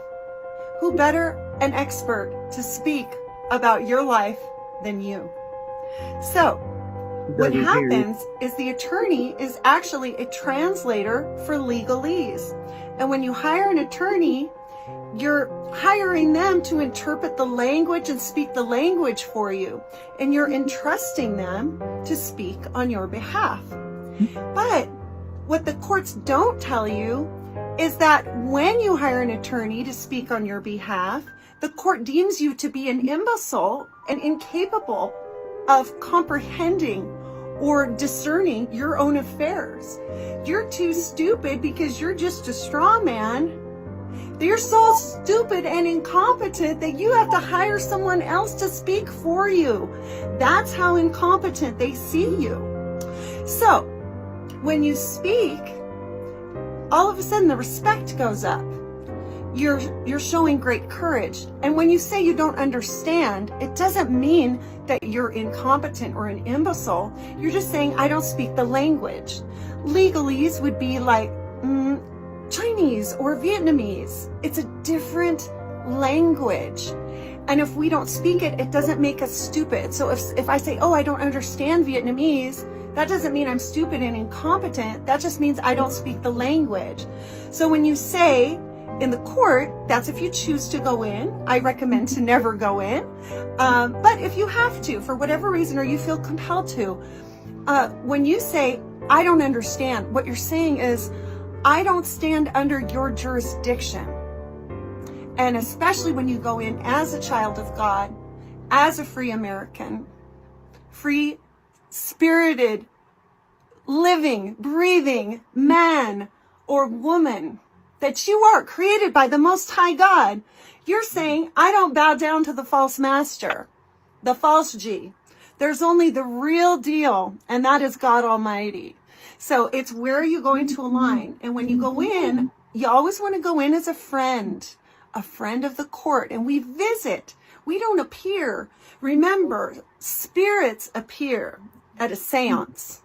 Who better an expert to speak about your life than you? So what Doesn't hear you. happens is the attorney is actually a translator for legalese. And when you hire an attorney, you're hiring them to interpret the language and speak the language for you. And you're entrusting them to speak on your behalf. But what the courts don't tell you is that when you hire an attorney to speak on your behalf, the court deems you to be an imbecile and incapable of comprehending or discerning your own affairs. You're too stupid because you're just a straw man. You're so stupid and incompetent that you have to hire someone else to speak for you. That's how incompetent they see you. So, when you speak, all of a sudden the respect goes up. You're showing great courage. And when you say you don't understand, it doesn't mean that you're incompetent or an imbecile. You're just saying, I don't speak the language. Legalese would be like Chinese or Vietnamese. It's a different language. And if we don't speak it, it doesn't make us stupid. So if I say, oh, I don't understand Vietnamese, that doesn't mean I'm stupid and incompetent. That just means I don't speak the language. So when you say in the court, that's if you choose to go in. I recommend to never go in. But if you have to, for whatever reason, or you feel compelled to, when you say, I don't understand, what you're saying is, I don't stand under your jurisdiction. And especially when you go in as a child of God, as a free American, free, spirited, living, breathing man or woman that you are, created by the Most High God, you're saying, I don't bow down to the false master, the false G. There's only the real deal, and that is God Almighty. So it's where are you going to align? And when you go in, you always want to go in as a friend of the court. And we visit. We don't appear. Remember, spirits appear at a seance.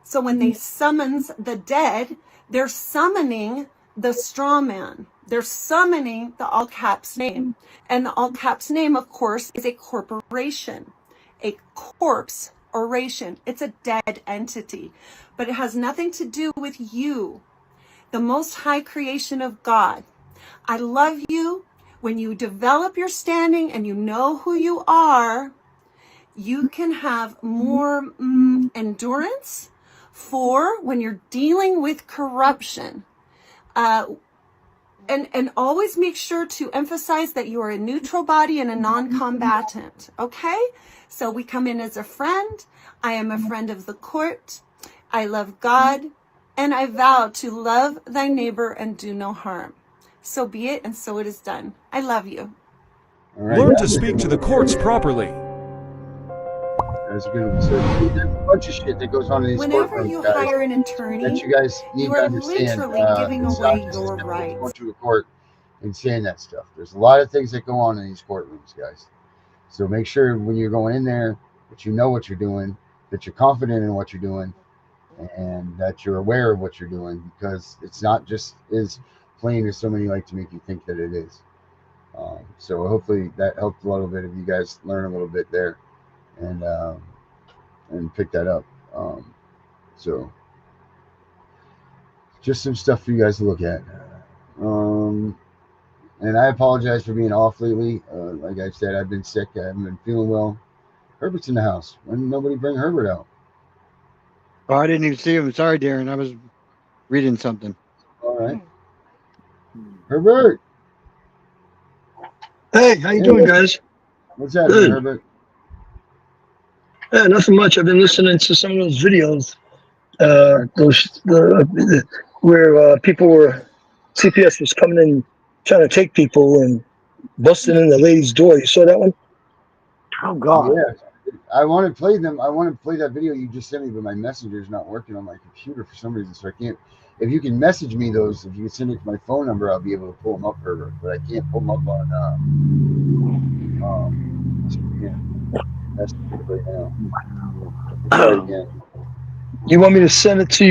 So when they summons the dead, they're summoning the straw man. They're summoning the all caps name. And the all caps name, of course, is a corporation, a corpse oration. It's a dead entity, but it has nothing to do with you, the most high creation of God. I love you. When you develop your standing and you know who you are, you can have more endurance for when you're dealing with corruption. And always make sure to emphasize that you are a neutral body and a non-combatant, okay? So we come in as a friend. I am a friend of the court. I love God, and I vow to love thy neighbor and do no harm. So be it, and so it is done. I love you. Learn to speak to the courts properly. There's a bunch of shit that goes on in these Whenever courtrooms, you guys, hire an attorney, that you guys need you to are understand. literally giving It's away not just your as simple as rights. going to a court and saying that stuff. There's a lot of things that go on in these courtrooms, guys. So make sure when you're going in there that you know what you're doing, that you're confident in what you're doing, and that you're aware of what you're doing, because it's not just as plain as so many like to make you think that it is. So hopefully that helped a little bit of you guys learn a little bit there and pick that up. So just some stuff for you guys to look at. And I apologize for being off lately. Like I said, I've been sick. I haven't been feeling well. Herbert's in the house. When did nobody bring Herbert out? Oh, I didn't even see him. Sorry, Darren. I was reading something. All right. Herbert. Hey, how you doing, guys? What's happening, Herbert? Yeah, nothing much. I've been listening to some of those videos, where people were, CPS was coming in trying to take people and busting in the lady's door. You saw that one? Oh God! Yeah, I want to play them. I want to play that video you just sent me, but my messenger's not working on my computer for some reason, so I can't. If you can message me those, if you can send it to my phone number, I'll be able to pull them up, Herbert. But I can't pull them up on messenger right now. Try it again. You want me to send it to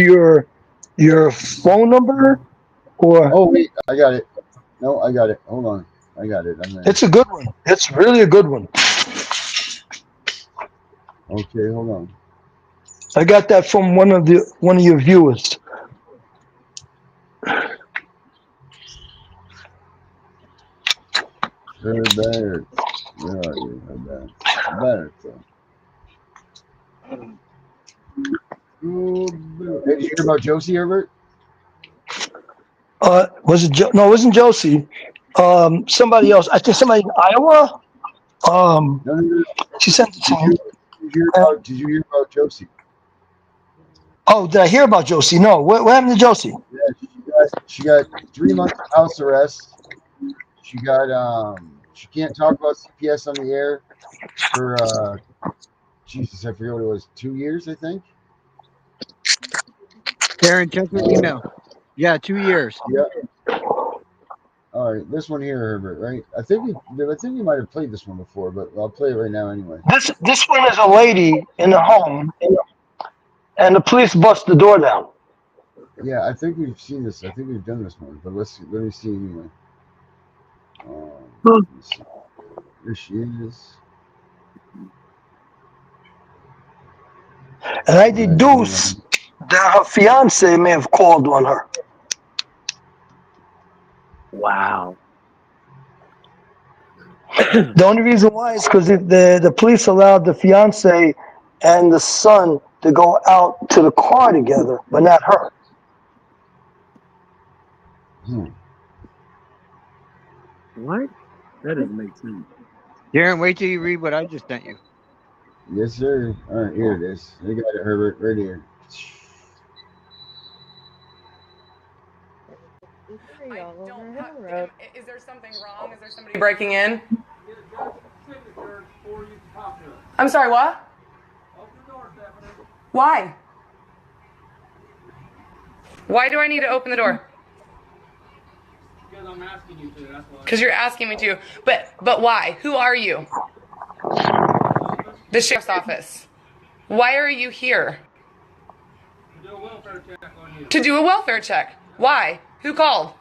your phone number, or? Oh wait, I got it. No, I got it. Hold on, I got it. It's a good one. It's really a good one. Okay, hold on. I got that from one of your viewers. Herbert, where are you, Herbert? Herbert. Hey, did you hear about Josie, Herbert? Was it no, it wasn't Josie. Somebody else. I think somebody in Iowa. No. She sent it to me. Did you hear about Josie? Oh, did I hear about Josie? No. What happened to Josie? Yeah, she got 3 months of house arrest. She got she can't talk about CPS on the air for Jesus, I forget what it was, 2 years, I think. Karen, check your email. Yeah, 2 years. Yeah. All right, this one here, Herbert. Right? I think we might have played this one before, but I'll play it right now anyway. This one is a lady in the home, and the police bust the door down. Yeah, I think we've seen this. I think we've done this one, but let me see anyway. Let me see. Here she is. And I deduce that her fiance may have called on her. Wow. The only reason why is because the police allowed the fiance and the son to go out to the car together, but not her. What? That doesn't make sense. Darren, wait till you read what I just sent you. Yes, sir. All right, here it is. I got it, Herbert, right here. Is there something wrong? Is there somebody breaking in? I'm sorry, what? Why? Why do I need to open the door? Because I'm asking you to, that's why. Because you're asking me to. But why? Who are you? The sheriff's office. Why are you here? To do a welfare check on you. To do a welfare check. Why? Who called?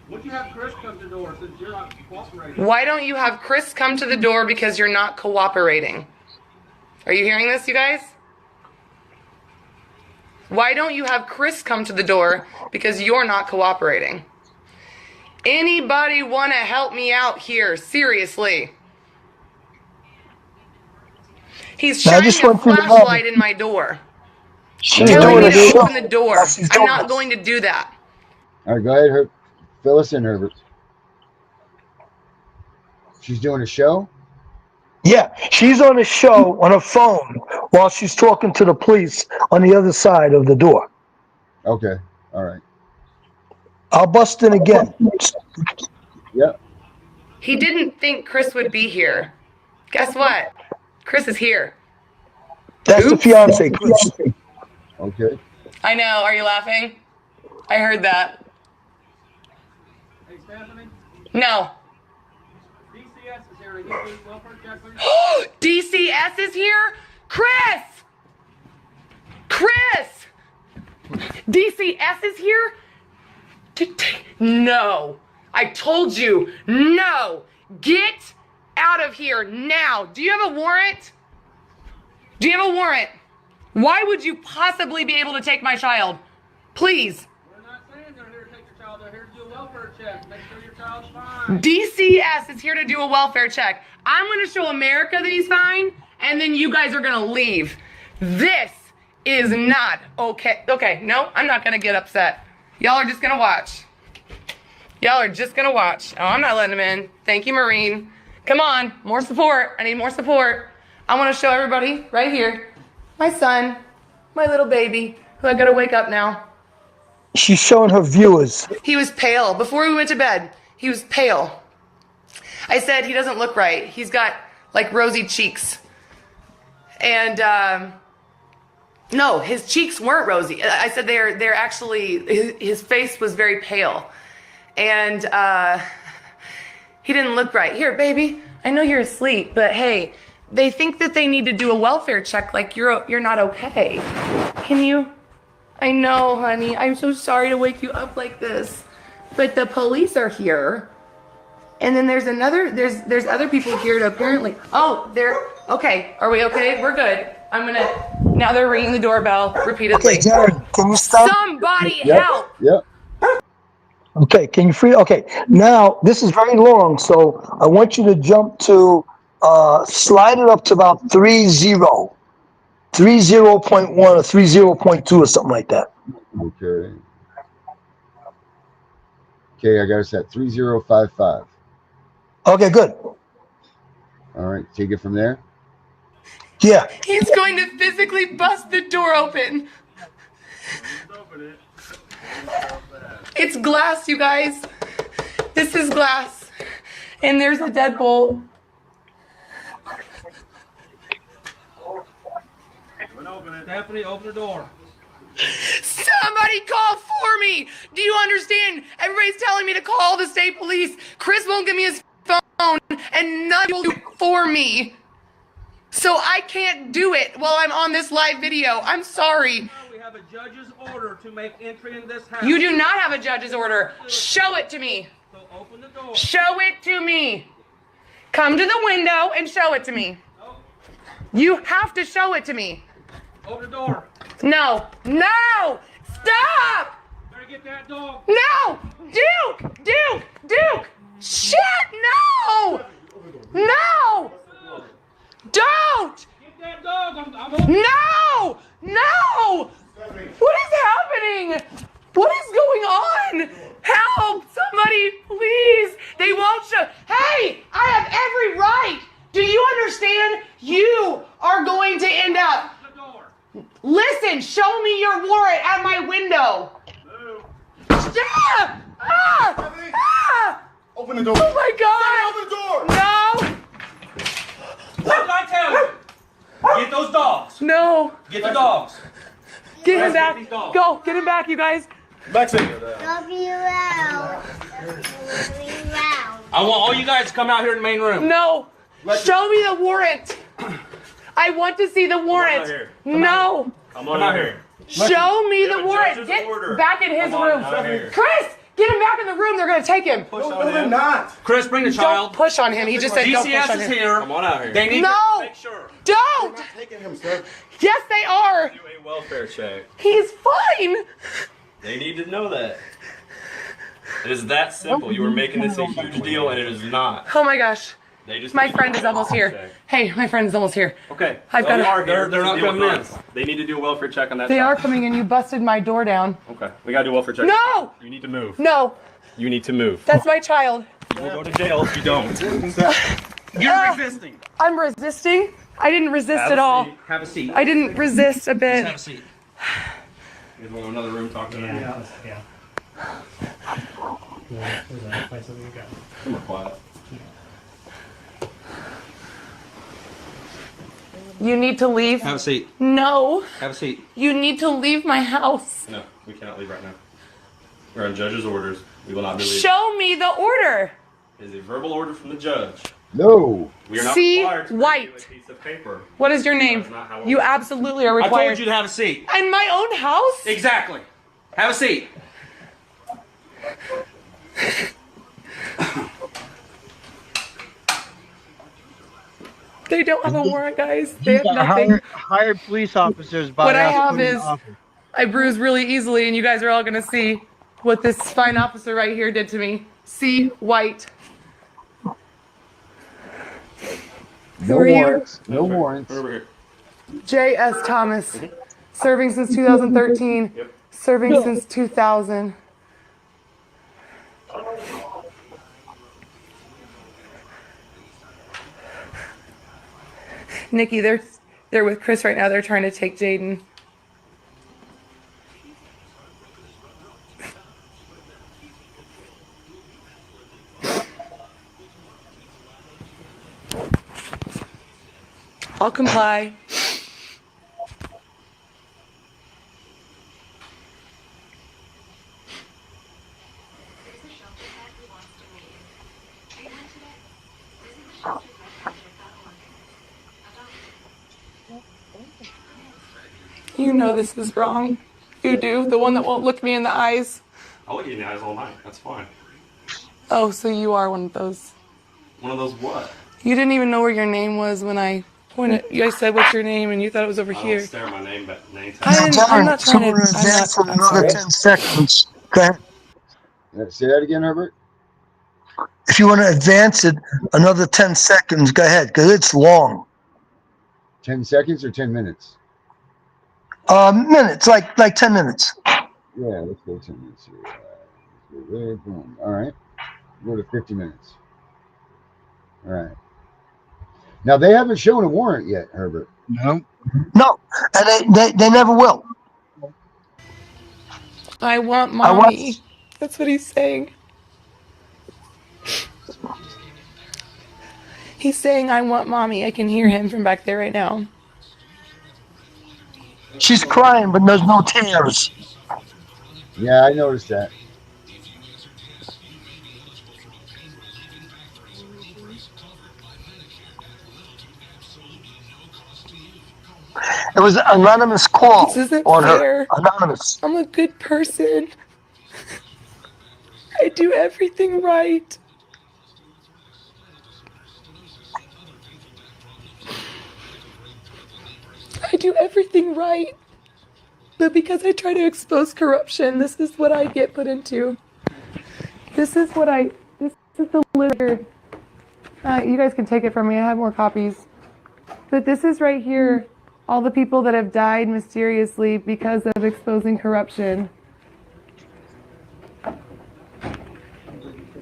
Would you have Chris come to the door since you're not cooperating? Why don't you have Chris come to the door because you're not cooperating? Are you hearing this, you guys? Why don't you have Chris come to the door because you're not cooperating? Anybody want to help me out here? Seriously. He's shining a flashlight in my door. Telling me to open the door. I'm not going to do that. All right, go ahead, Herbert. Fill us in, Herbert. She's doing a show? Yeah, she's on a show on her phone while she's talking to the police on the other side of the door. Okay, all right. I'll bust in again. Yep. He didn't think Chris would be here. Guess what? Chris is here. That's the fiance, Chris. Okay. I know. Are you laughing? I heard that. Hey, Stephanie? No. DCS is here to give you welfare check, please. DCS is here? Chris! Chris! DCS is here? No. I told you. No. Get out of here now. Do you have a warrant? Do you have a warrant? Why would you possibly be able to take my child? Please. We're not saying they're here to take your child. They're here to do a welfare check. Make sure your child's fine. DCS is here to do a welfare check. I'm going to show America that he's fine, and then you guys are going to leave. This is not okay. Okay, no, I'm not going to get upset. Y'all are just going to watch. Y'all are just going to watch. Oh, I'm not letting him in. Thank you, Marine. Come on, more support. I need more support. I want to show everybody right here. My son, my little baby, who I got to wake up now. She's showing her viewers. He was pale. Before we went to bed, he was pale. I said, he doesn't look right. He's got like rosy cheeks. And no, his cheeks weren't rosy. I said they're actually, his face was very pale. And he didn't look right. Here, baby, I know you're asleep, but hey, they think that they need to do a welfare check like you're not okay. Can you? I know, honey. I'm so sorry to wake you up like this. But the police are here. And then there's there's other people here to apparently, okay, are we okay? We're good. Now they're ringing the doorbell repeatedly. Okay, Jared, can you stop? Somebody Yep. help! Yep. Okay, can you free? Okay, now this is very long, so I want you to jump to, slide it up to about 30.1 or 30.2 or something like that. Okay. Okay, I got us at 3055. Okay, good. All right, take it from there. Yeah. He's going to physically bust the door open. It's glass, you guys. This is glass. And there's a deadbolt. Stephanie, open the door. Somebody call for me! Do you understand? Everybody's telling me to call the state police. Chris won't give me his phone, and none will do it for me. So I can't do it while I'm on this live video. I'm sorry. We have a judge's order to make entry in this house. You do not have a judge's order. Show it to me. So open the door. Show it to me. Come to the window and show it to me. You have to show it to me. Open the door. No. No! Stop! Better get that dog. No! Duke! Shit! No! No! Don't! Get that dog. No! What is happening? What is going on? Help! Somebody, please! They won't show. Hey! I have every right! Do you understand? You are going to end up. Listen, show me your warrant at my window. Open the door. Oh my God! Open the door. No! What did I tell you? Get those dogs. No! Get the dogs. Get him back. Go, get him back, you guys. Back seat. I want all you guys to come out here in the main room. No! Show me the warrant. I want to see the warrant. No! Come on out here. Show me the warrant. Get back in his room. Chris, get him back in the room. They're going to take him. No, they're not. Chris, bring the child. Don't push on him. He just said don't push DCS on is him. here. Come on out here. They need No! to make sure. Don't! Not taking him, sir. Yes, they are. Do a welfare check. He's fine. They need to know that. It is that simple. You were making this a huge deal, and it is not. Oh my gosh. They just My friend is almost here. Hey, my friend is almost here. Okay. I've got Well, a- they're not coming in. They need to do a welfare check on that. They child. are coming in. You busted my door down. Okay. We gotta do a welfare check. No! You need to move. No, You need to move. that's my child. You will go to jail if you don't. You're resisting. I'm resisting. I didn't resist at all. Have a seat. I didn't resist a bit. Have a seat. You guys want another room? Talk to them. Yeah. Come on, quiet. You need to leave. Have a seat. No. Have a seat. You need to leave my house. No, we cannot leave right now. We're on judge's orders. We will not be leaving. Show me the order. It is a verbal order from the judge. No. We are not See required to white. review a piece of paper. What is your name? That's not how it You works. absolutely are I required. told you to have a seat. In my own house? Exactly. Have a seat. They don't have a warrant, guys. They have nothing. Hired police officers by What I us have putting is in office. I bruise really easily, and you guys are all going to see what this fine officer right here did to me. See white. No are you? warrants. No warrants. Over here. J.S. Thomas. Serving since 2013. Yep. Serving since 2000. Nikki, they're with Chris right now. They're trying to take Jaden. I'll comply. You know this is wrong. You do. The one that won't look me in the eyes. I'll look you in the eyes all night. That's fine. Oh, so you are one of those. One of those what? You didn't even know where your name was when I pointed. I said, "What's your name?" and you thought it was over I here. don't stare my name I tag. didn't. I'm Darren, not if you trying want to. to I'm not. advance it I'm another sorry. 10 seconds, go ahead. Say that again, Herbert. If you want to advance it another 10 seconds, go ahead, because it's long. 10 seconds or 10 minutes? Minutes, like 10 minutes. Yeah, let's go 10 minutes here. Let's go there, boom. All right. Go to 50 minutes. All right. Now, they haven't shown a warrant yet, Herbert. No, and they never will. I want I want. mommy. That's what he's saying. He's saying, "I want mommy." I can hear him from back there right now. She's crying, but there's no tears. Yeah, I noticed that. It was an anonymous This call isn't on her. fair. Anonymous. I'm a good person. I do everything right. I do everything right. But because I try to expose corruption, this is what I get put into. This is the literature. You guys can take it from me. I have more copies. But this is right here. All the people that have died mysteriously because of exposing corruption.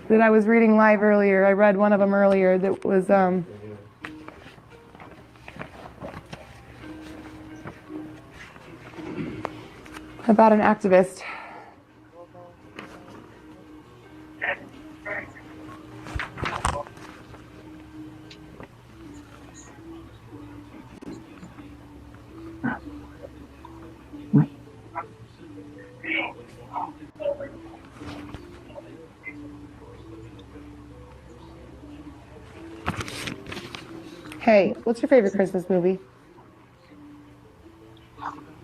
That I was reading live earlier. I read one of them earlier that was about an activist. Hey, what's your favorite Christmas movie?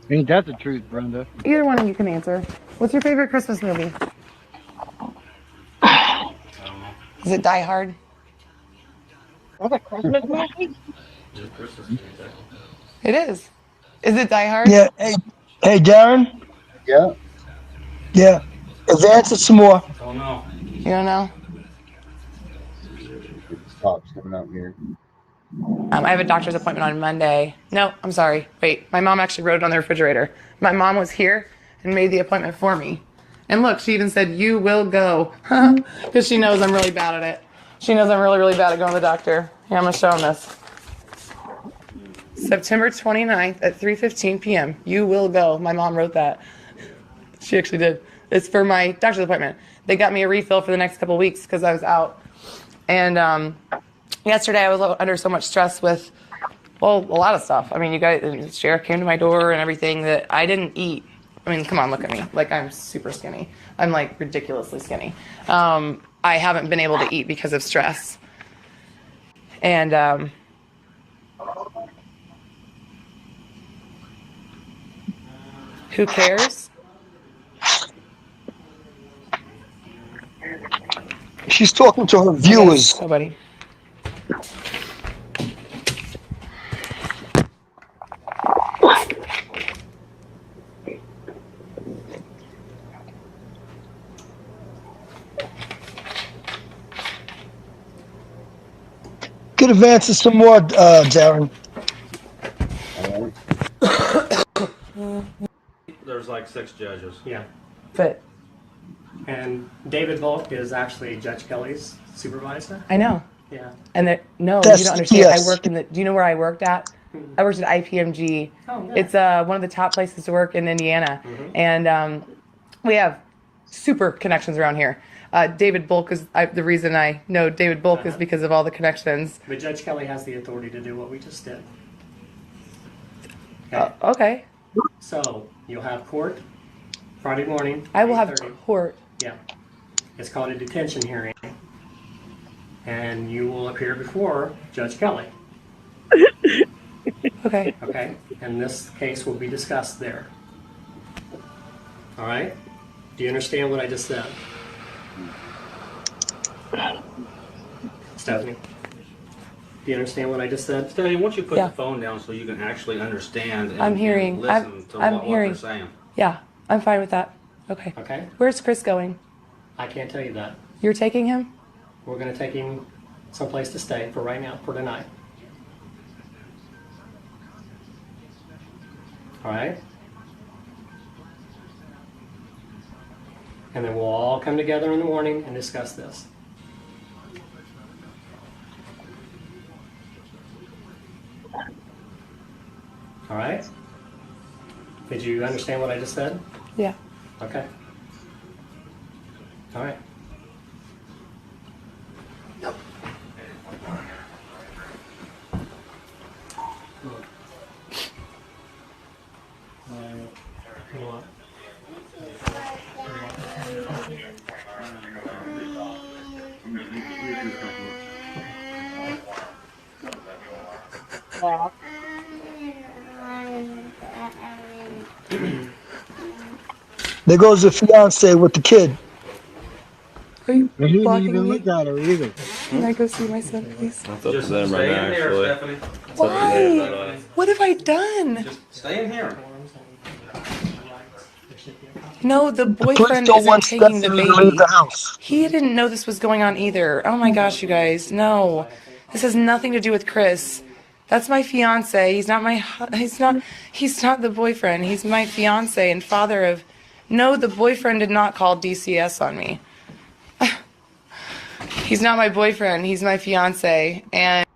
Ain't that the truth, Brenda? Either one of you can answer. What's your favorite Christmas movie? Is it Die Hard? That's a Christmas movie? It is. Is it Die Hard? Yeah. Hey, Darren. Yeah. Yeah. Advance it some more. Oh no. You don't know? Cops coming out here. I have a doctor's appointment on Monday. No, I'm sorry. Wait, my mom actually wrote it on the refrigerator. My mom was here and made the appointment for me. And look, she even said, "You will go." Because she knows I'm really bad at it. She knows I'm really, really bad at going to the doctor. Here, I'm going to show them this. September 29th at 3:15 p.m. You will go. My mom wrote that. She actually did. It's for my doctor's appointment. They got me a refill for the next couple weeks because I was out. And yesterday I was under so much stress with, well, a lot of stuff. I mean, you guys, the sheriff came to my door and everything that I didn't eat. I mean, come on, look at me. Like, I'm super skinny. I'm like ridiculously skinny. I haven't been able to eat because of stress. And who cares? She's talking to her viewers. Nobody. Could advance it some more, Darren. There's like 6 judges. Yeah. But And David Volk is actually Judge Kelly's supervisor. I know. Yeah. And no, That's you don't understand. CPS. I work in the. Do you know where I worked at? I worked at IPMG. Oh, good. It's one of the top places to work in Indiana, and we have super connections around here. David Bulk is the reason I know David Bulk is because of all the connections. But Judge Kelly has the authority to do what we just did. Okay. So you'll have court Friday morning. I will have 8:30. court. Yeah. It's called a detention hearing. And you will appear before Judge Kelly. Okay. Okay. And this case will be discussed there. All right? Do you understand what I just said? Stephanie, do you understand what I just said? Stephanie, why don't you put Yeah. the phone down so you can actually understand and, I'm hearing. and listen to I'm what hearing. they're saying? Yeah, I'm fine with that. Okay. Okay. Where's Chris going? I can't tell you that. You're taking him? We're going to take him someplace to stay for right now, for tonight. All right? And then we'll all come together in the morning and discuss this. All right? Did you understand what I just said? Yeah. Okay. All right. There goes the fiance with the kid. Are you And he didn't blocking even me? look at her either. Can I go see my son, please? That's up to them right now, actually. Why? What have I done? Just stay in here. No, the Police boyfriend don't isn't want taking the Stephanie to leave baby. the house. He didn't know this was going on either. Oh my gosh, you guys. No. This has nothing to do with Chris. That's my fiance. He's not he's not the boyfriend. He's my fiance and father of. No, the boyfriend did not call DCS on me. He's not my boyfriend. He's my fiance, and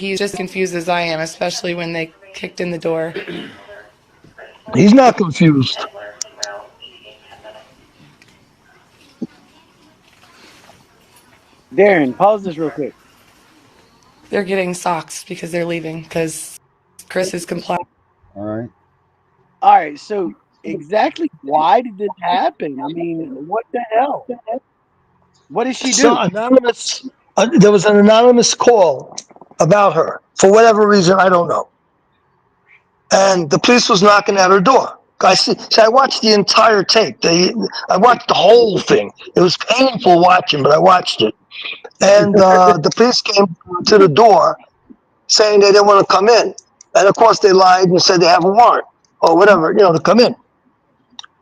he's just confused as I am, especially when they kicked in the door. He's not confused. Darren, pause this real quick. They're getting socks because they're leaving because Chris is compliant. All right. All right, so exactly why did this happen? I mean, what the hell? What did she So do? anonymous. There was an anonymous call about her for whatever reason, I don't know. And the police was knocking at her door. I watched the entire tape. I watched the whole thing. It was painful watching, but I watched it. And the police came to the door saying they didn't want to come in. And of course, they lied and said they have a warrant or whatever, to come in.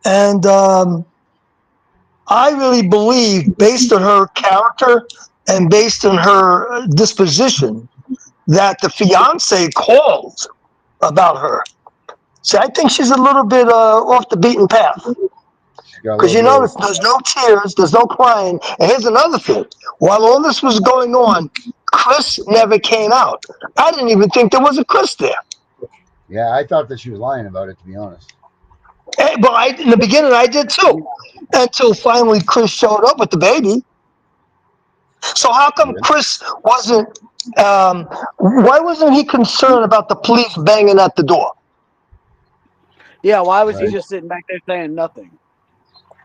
And I really believe, based on her character and based on her disposition, that the fiance called about her. See, I think she's a little bit off the beaten path. Because there's no tears, there's no crying. And here's another thing. While all this was going on, Chris never came out. I didn't even think there was a Chris there. Yeah, I thought that she was lying about it, to be honest. But in the beginning, I did too. Until finally Chris showed up with the baby. So how come Chris wasn't, why wasn't he concerned about the police banging at the door? Yeah, why was he just sitting back there saying nothing?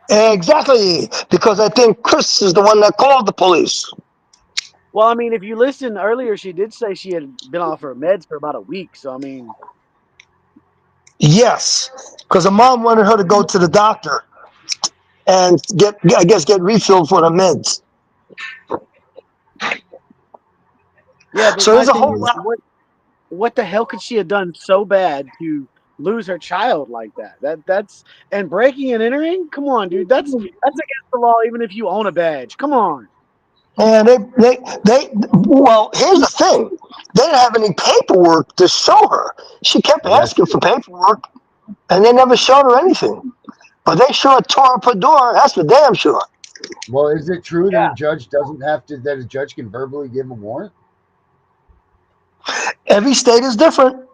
Exactly, because I think Chris is the one that called the police. Well, I mean, if you listen earlier, she did say she had been off her meds for about a week. So, I mean. Yes, because her mom wanted her to go to the doctor and get refilled for the meds. Yeah, but so there's a whole lot. What the hell could she have done so bad to lose her child like that? That's and breaking and entering? Come on, dude. That's against the law, even if you own a badge. Come on. And well, here's the thing. They didn't have any paperwork to show her. She kept asking for paperwork, and they never showed her anything. But they sure tore up her door. That's for damn sure. Well, is it true that a judge doesn't have to, that a judge can verbally give a warrant? Every state is different.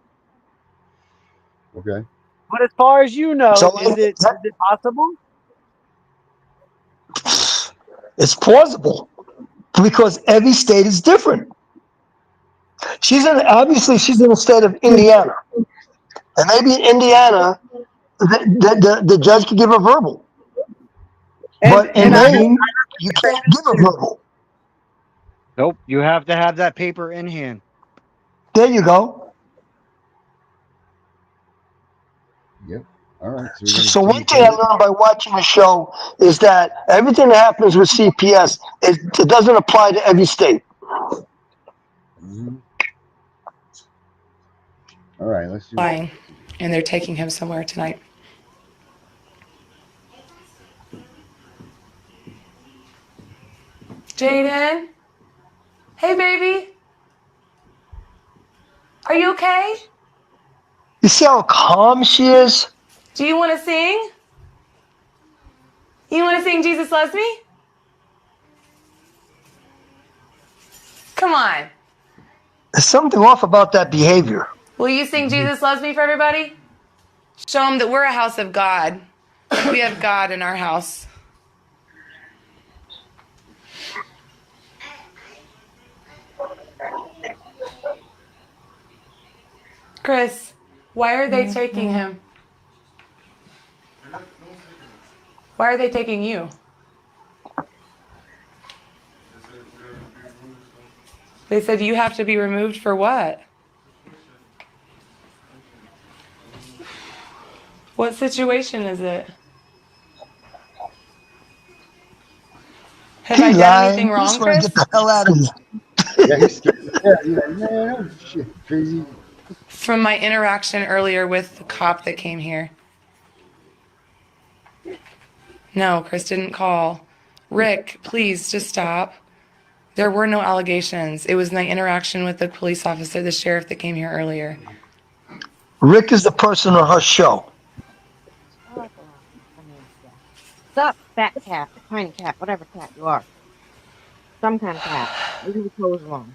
Okay. But as far as you know, is it possible? It's plausible because every state is different. Obviously she's in the state of Indiana, and maybe in Indiana the judge could give a verbal, but in Maine you can't give a verbal. Nope, you have to have that paper in hand. There you go. Yep. All right. So one thing I learned by watching the show is that everything that happens with CPS, it doesn't apply to every state. Mm-hmm. All right, let's do. Flying, and they're taking him somewhere tonight. Jaden, hey baby, are you okay? You see how calm she is? Do you want to sing? You want to sing Jesus Loves Me? Come on. There's something off about that behavior. Will you sing Jesus Loves Me for everybody? Show them that we're a house of God. We have God in our house. Chris, why are they taking him? Why are they taking you? They said you have to be removed for what? What situation is it? Have I done anything I wrong, just want to Chris? get the hell out of here. Yeah, he's scared. Yeah, he's like, man, oh shit, crazy. From my interaction earlier with the cop that came here. No, Chris didn't call. Rick, please just stop. There were no allegations. It was my interaction with the police officer, the sheriff that came here earlier. Rick is the person on her show. Sup, fat cat, tiny cat, whatever cat you are. Some kind of cat. Leave your clothes alone.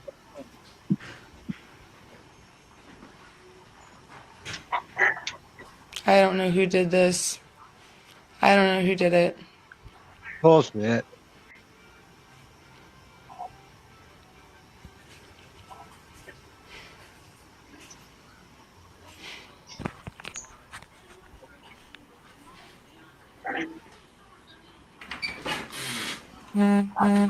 I don't know who did this. I don't know who did it. Bullshit. Yeah. I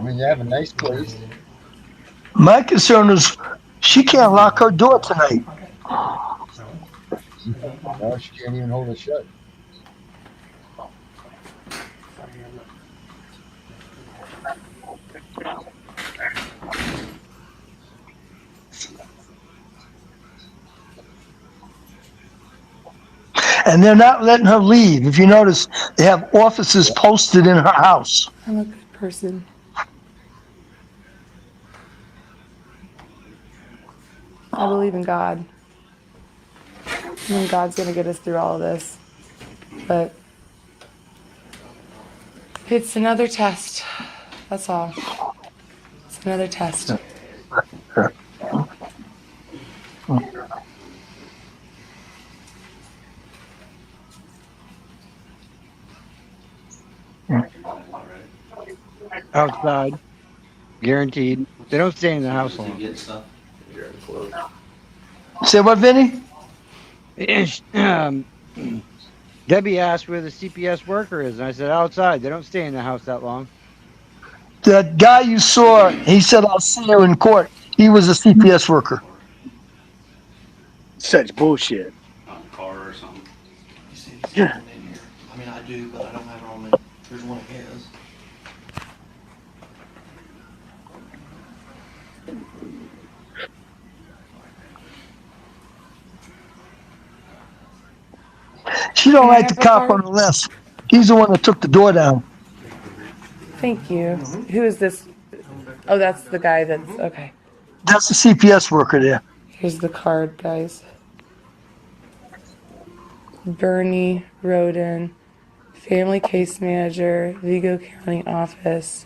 mean, you have a nice place. My concern is she can't lock her door tonight. No, she can't even hold it shut. And they're not letting her leave. If you notice, they have officers posted in her house. I'm a good person. I believe in God. And God's going to get us through all of this. But it's another test. That's all. It's another test. Outside. Guaranteed. They don't stay in the house long. Say what, Vinny? Debbie asked where the CPS worker is, and I said outside. They don't stay in the house that long. That guy you saw, he said, I'll see you in court. He was a CPS worker. Such bullshit. On a car or something. You see these in here. I mean, I do, but I don't have it on me. There's one of his. She don't like the cop on the left. He's the one that took the door down. Thank you. Who is this? Oh, that's the guy that's okay. That's the CPS worker there. Here's the card, guys. Bernie Roden, Family Case Manager, Vigo County Office,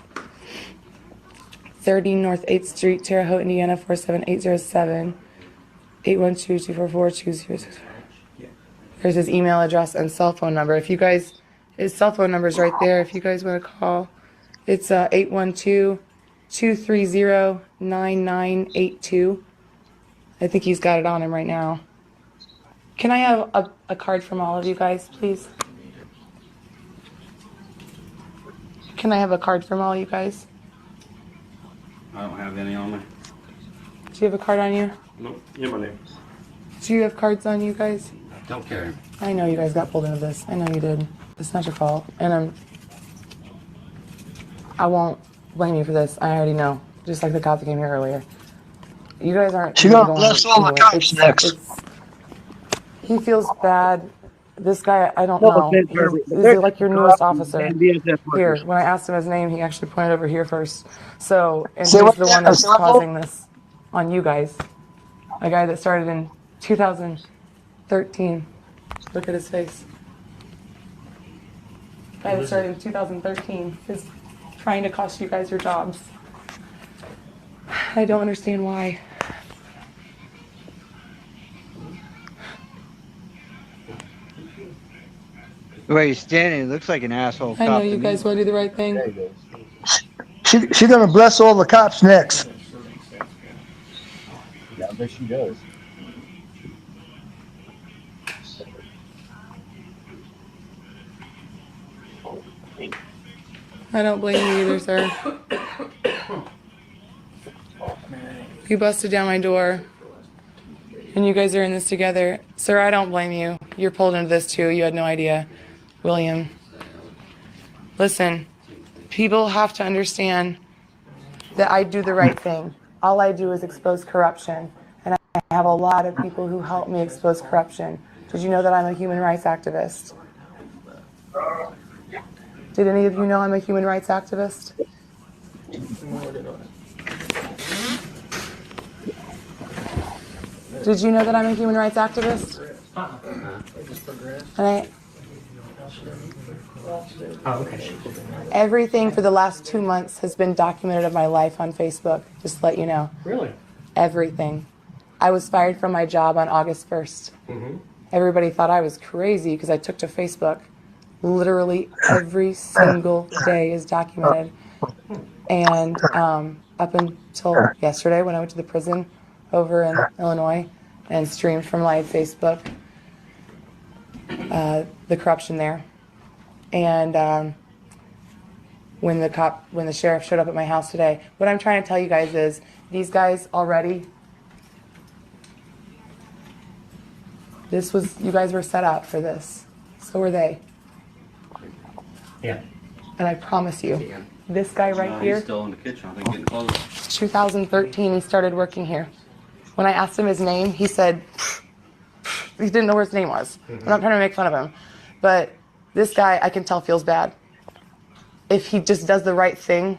30 North 8th Street, Terre Haute, Indiana, 47807, 812-244-2064. There's his email address and cell phone number. If you guys, his cell phone number is right there. If you guys want to call, it's 812-230-9982. I think he's got it on him right now. Can I have a card from all of you guys, please? Can I have a card from all you guys? I don't have any on me. Do you have a card on you? Nope. Yeah, my name. Do you have cards on you guys? Don't care. I know you guys got pulled into this. I know you did. It's not your fault. And I won't blame you for this. I already know. Just like the cop that came here earlier. You guys aren't She even gonna going bless all the anywhere. cops next. He feels bad. This guy, I don't No know. offense, sir. He's They're like your newest corrupt and officer. BSS Here, workers. when I asked him his name, he actually pointed over here first. So, and Say he's what the again? one that's Say what, causing this on you guys. A guy that started in 2013. Look at his face. Guy that started in 2013 is trying to cost you guys your jobs. I don't understand why. The way he's standing, it looks like an asshole I know cop to you me. guys want to do the right thing. She gonna bless all the cops next. Yeah, I bet she does. I don't blame you either, sir. You busted down my door, and you guys are in this together. Sir, I don't blame you. You're pulled into this too. You had no idea. William. Listen, people have to understand that I do the right thing. All I do is expose corruption, and I have a lot of people who help me expose corruption. Did you know that I'm a human rights activist? Did any of you know I'm a human rights activist? Did you know that I'm a human rights activist? And everything for the last 2 months has been documented of my life on Facebook, just to let you know. Really? Everything. I was fired from my job on August 1st. Everybody thought I was crazy because I took to Facebook. Literally every single day is documented. And up until yesterday when I went to the prison over in Illinois and streamed from live Facebook, the corruption there. And when the sheriff showed up at my house today, what I'm trying to tell you guys is these guys already, you guys were set up for this. So were they. Yeah. And I promise you, this guy right here, He's still in the kitchen. I think getting close. 2013, he started working here. When I asked him his name, he said, he didn't know where his name was. I'm not trying to make fun of him. But this guy, I can tell, feels bad. If he just does the right thing,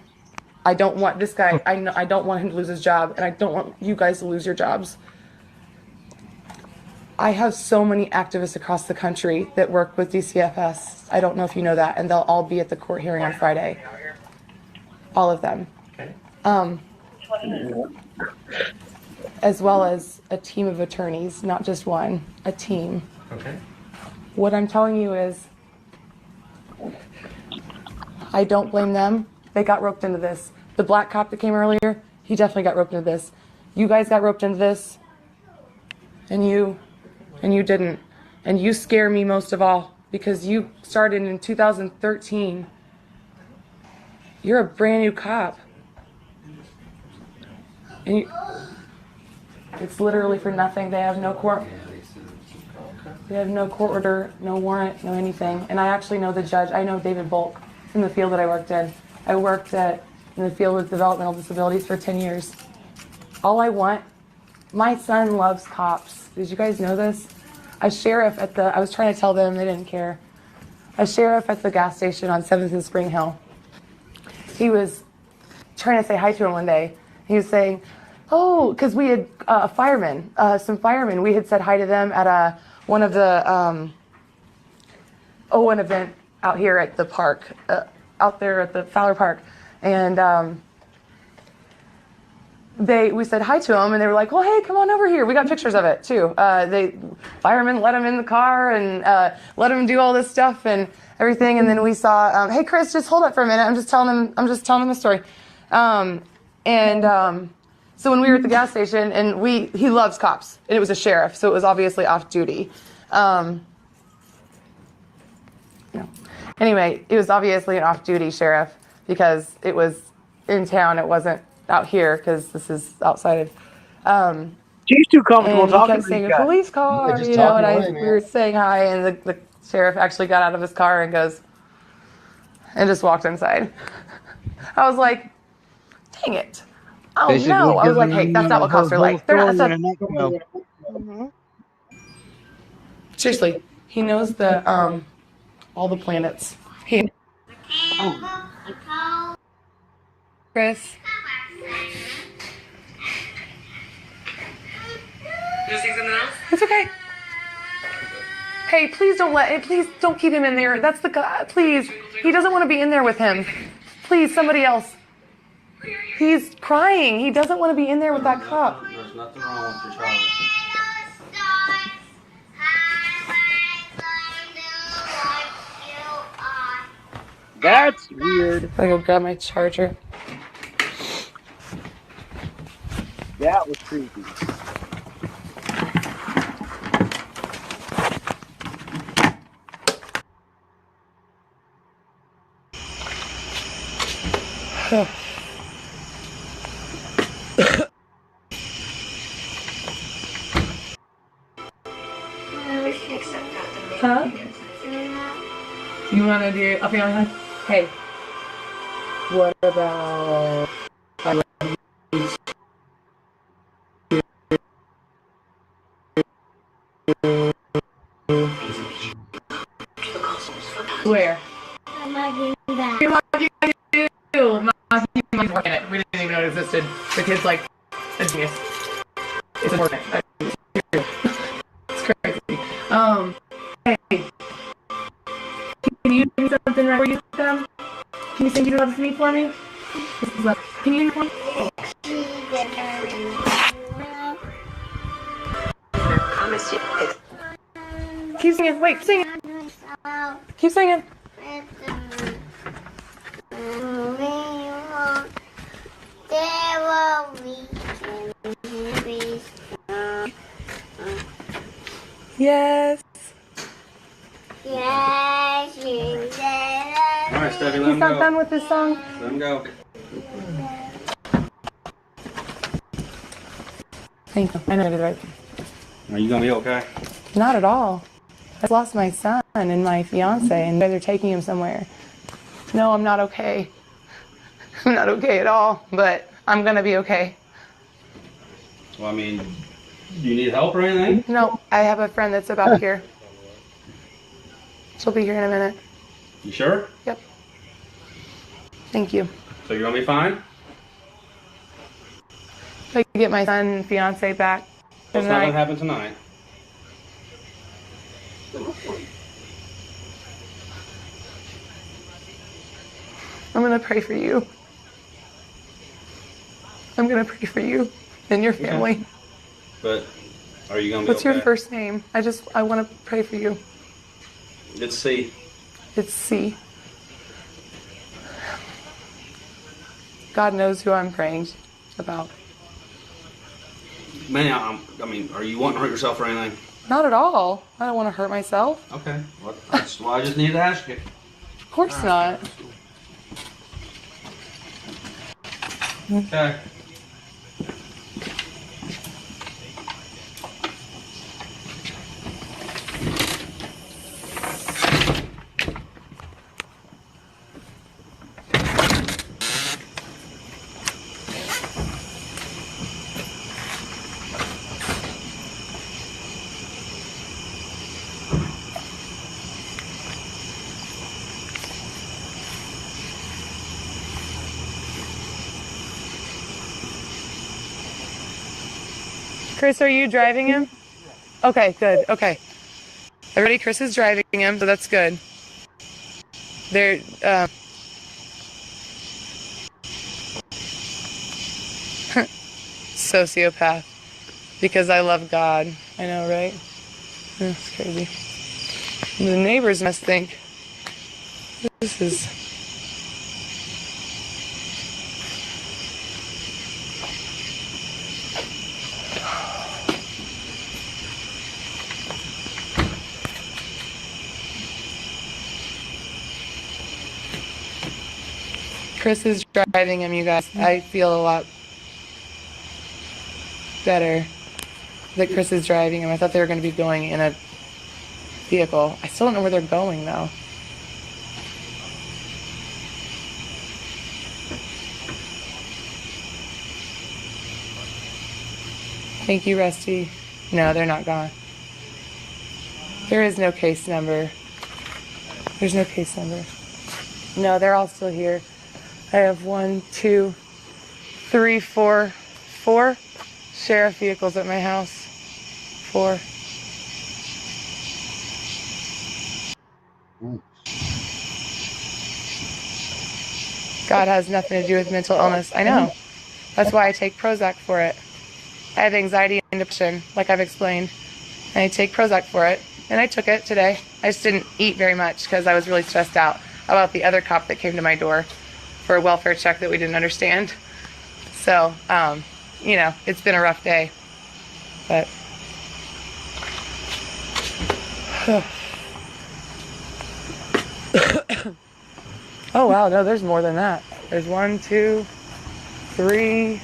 I don't want this guy, I don't want him to lose his job, and I don't want you guys to lose your jobs. I have so many activists across the country that work with DCFS. I don't know if you know that, and they'll all be at the court hearing on Friday. All of them. As well as a team of attorneys, not just one, a team. Okay. What I'm telling you is, I don't blame them. They got roped into this. The black cop that came earlier, he definitely got roped into this. You guys got roped into this, and you didn't. And you scare me most of all because you started in 2013. You're a brand new cop. And it's literally for nothing. They have no court. They have no court order, no warrant, no anything. And I actually know the judge. I know David Bolk in the field that I worked in. I worked in the field with developmental disabilities for 10 years. All I want, my son loves cops. Did you guys know this? A sheriff I was trying to tell them, they didn't care. A sheriff at the gas station on 7th and Spring Hill. He was trying to say hi to him one day. He was saying, oh, because we had some firemen. We had said hi to them at one of the, an event out here at the park, out there at the Fowler Park. And we said hi to them, and they were like, well, hey, come on over here. We got pictures of it, too. Firemen let them in the car and let them do all this stuff and everything. And then we saw, hey, Chris, just hold up for a minute. I'm just telling them the story. So when we were at the gas station, and he loves cops, and it was a sheriff, so it was obviously off duty. Anyway, it was obviously an off-duty sheriff because it was in town. It wasn't out here because this is outside. She's too comfortable And he talking kept to saying these a guys. police car, just you know, talking and away, we were man. saying hi, and the sheriff actually got out of his car and goes, and just walked inside. I was like, dang it. Oh Basically no. I was like, hey, giving that's not what cops her are whole like. They're not, story in a that's nutshell. not, seriously, he knows the, all the planets. Chris. You see something else? It's okay. Hey, please don't keep him in there. That's the guy. Please. He doesn't want to be in there with him. Please, somebody else. He's crying. He doesn't want to be in there with that cop. There's nothing wrong with your child. That's weird. I go grab my charger. That was creepy. Huh? You want to do up here? Hey. What about where? I'm not getting back. You're lucky I do. We didn't even know it existed. The kid's like a genius. It's important. It's crazy. Hey. Can you do something right where you them? Can you sing You Love Me for me? Can you do it for me? Keep singing. Wait, sing it. Keep singing. Yes. Alright, Steffi, let He's him not go. done with this song. Let him go. Thank you. I know I did the right thing. Are you gonna be okay? Not at all. I lost my son and my fiance, and they're taking him somewhere. No, I'm not okay. I'm not okay at all, but I'm gonna be okay. Well, I mean, do you need help or anything? No, I have a friend that's about here. She'll be here in a minute. You sure? Yep. Thank you. So you're gonna be fine? If I can get my son and fiance back It's not gonna tonight. happen tonight. I'm gonna pray for you. I'm gonna pray for you and your family. But are you gonna be What's okay? your first name? I want to pray for you. Let's see. It's C. God knows who I'm praying about. Man, I mean, are you wanting to hurt yourself or anything? Not at all. I don't want to hurt myself. Okay. Well, that's why I just needed to ask you. Of course not. Okay. Chris, are you driving him? Okay, good. Okay. Everybody, Chris is driving him, so that's good. They're, sociopath. Because I love God. I know, right? That's crazy. The neighbors must think this is... Chris is driving him, you guys. I feel a lot better. that Chris is driving them. I thought they were going to be going in a vehicle. I still don't know where they're going, though. Thank you, Rusty. No, they're not gone. There is no case number. There's no case number. No, they're all still here. I have 1, 2, 3, 4 sheriff vehicles at my house. 4. God has nothing to do with mental illness. I know. That's why I take Prozac for it. I have anxiety and depression, like I've explained. And I take Prozac for it. And I took it today. I just didn't eat very much because I was really stressed out about the other cop that came to my door for a welfare check that we didn't understand. So, you know, it's been a rough day. But oh wow, no, there's more than that. There's 1, 2, 3.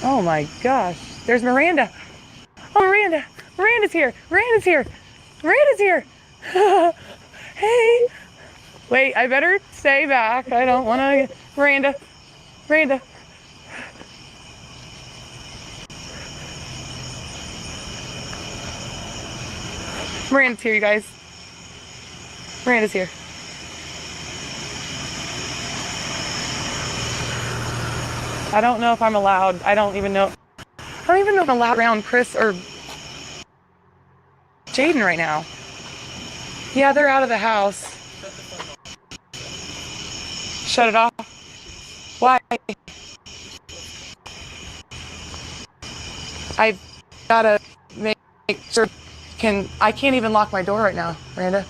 Oh my gosh. There's Miranda. Oh, Miranda. Miranda's here. Miranda's here. Miranda's here. Hey. Wait, I better stay back. I don't want to. Miranda. Miranda. Miranda's here, you guys. Miranda's here. I don't know if I'm allowed. I don't even know if I'm allowed around Chris or Jaden right now. Yeah, they're out of the house. Shut it off. Why? I've gotta make sure. I can't even lock my door right now, Miranda.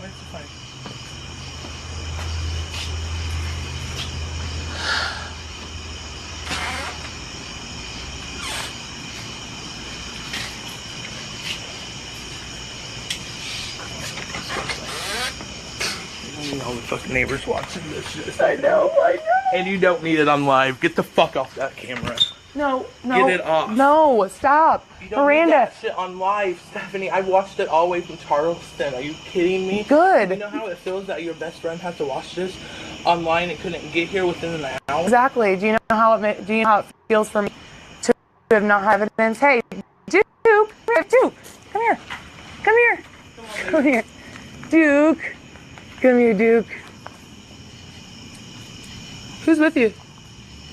All the fucking neighbors watching this shit. I know. And you don't need it on live. Get the fuck off that camera. No. Get it off. No, stop. You don't Miranda. need that shit on live, Stephanie. I watched it all the way from Charleston. Are you kidding me? Good. You know how it feels that your best friend has to watch this online and couldn't get here within an hour? Exactly. Do you know how it feels for me to have not have evidence? Hey, Duke, Duke, come here. Come here. Come here. Duke. Come here, Duke. Who's with you?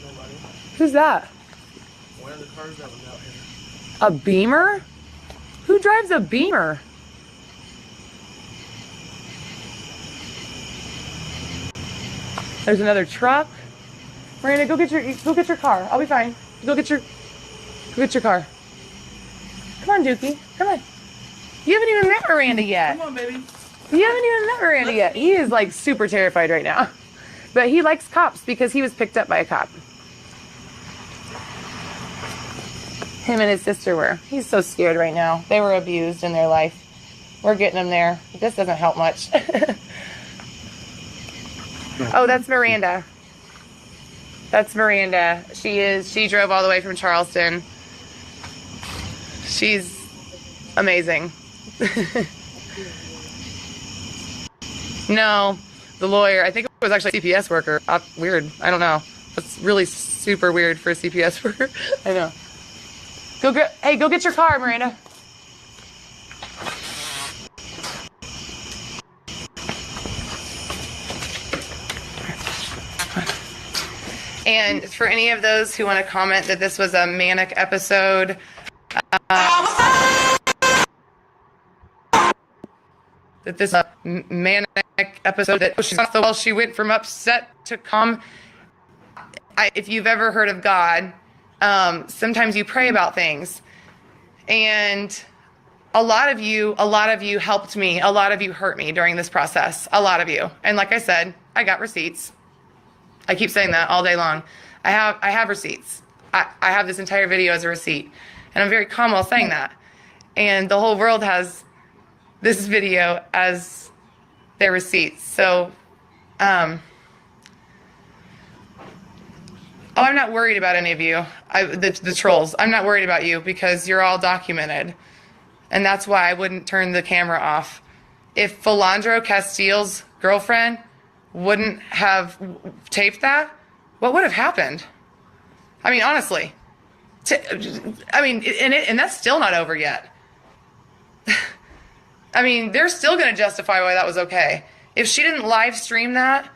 Nobody. Who's that? One of the cars that was out here. A Beamer? Who drives a Beamer? There's another truck. Miranda, go get your car. I'll be fine. Go get your car. Come on, Dookie. Come on. You haven't even met Miranda yet. Come on, baby. You haven't even met Miranda yet. He is like super terrified right now. But he likes cops because he was picked up by a cop. Him and his sister were. He's so scared right now. They were abused in their life. We're getting him there. This doesn't help much. Oh, that's Miranda. That's Miranda. She drove all the way from Charleston. She's amazing. No, the lawyer. I think it was actually a CPS worker. Weird. I don't know. That's really super weird for a CPS worker. I know. Go get your car, Miranda. And for any of those who want to comment that this was a manic episode, that this is a manic episode, that she's off the wall, she went from upset to calm. If you've ever heard of God, sometimes you pray about things. And a lot of you helped me. A lot of you hurt me during this process. A lot of you. And like I said, I got receipts. I keep saying that all day long. I have receipts. I have this entire video as a receipt. And I'm very calm while saying that. And the whole world has this video as their receipts. So, Oh, I'm not worried about any of you. The trolls. I'm not worried about you because you're all documented. And that's why I wouldn't turn the camera off. If Philandro Castile's girlfriend wouldn't have taped that, what would have happened? I mean, honestly. And that's still not over yet. I mean, they're still going to justify why that was okay. If she didn't live stream that,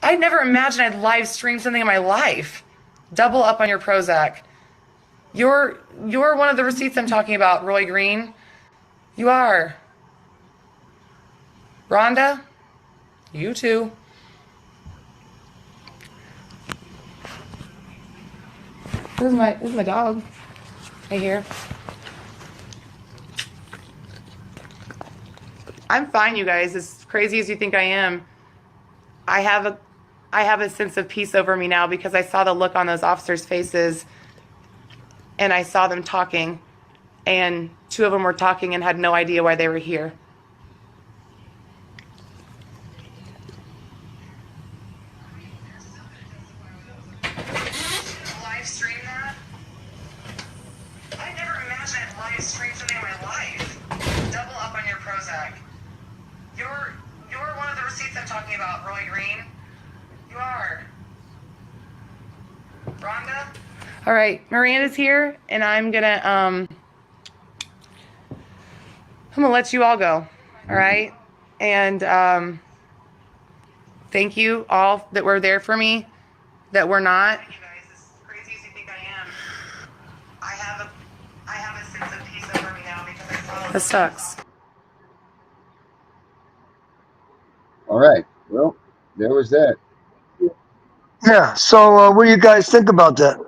I'd never imagined I'd live stream something in my life. Double up on your Prozac. You're one of the receipts I'm talking about, Roy Green. You are. Rhonda, you too. This is my dog. Right here. I'm fine, you guys. As crazy as you think I am, I have a sense of peace over me now because I saw the look on those officers' faces and I saw them talking, and two of them were talking and had no idea why they were here. Live stream that? I never imagined I'd live stream something in my life. Double up on your Prozac. You're one of the receipts I'm talking about, Roy Green. You are. Rhonda? All right, Miranda's here, and I'm gonna let you all go. All right, and thank you all that were there for me, that were not. You guys, as crazy as you think I am, I have a sense of peace over me now because I saw. This sucks. All right. Well, there was that. Yeah. So, what do you guys think about that?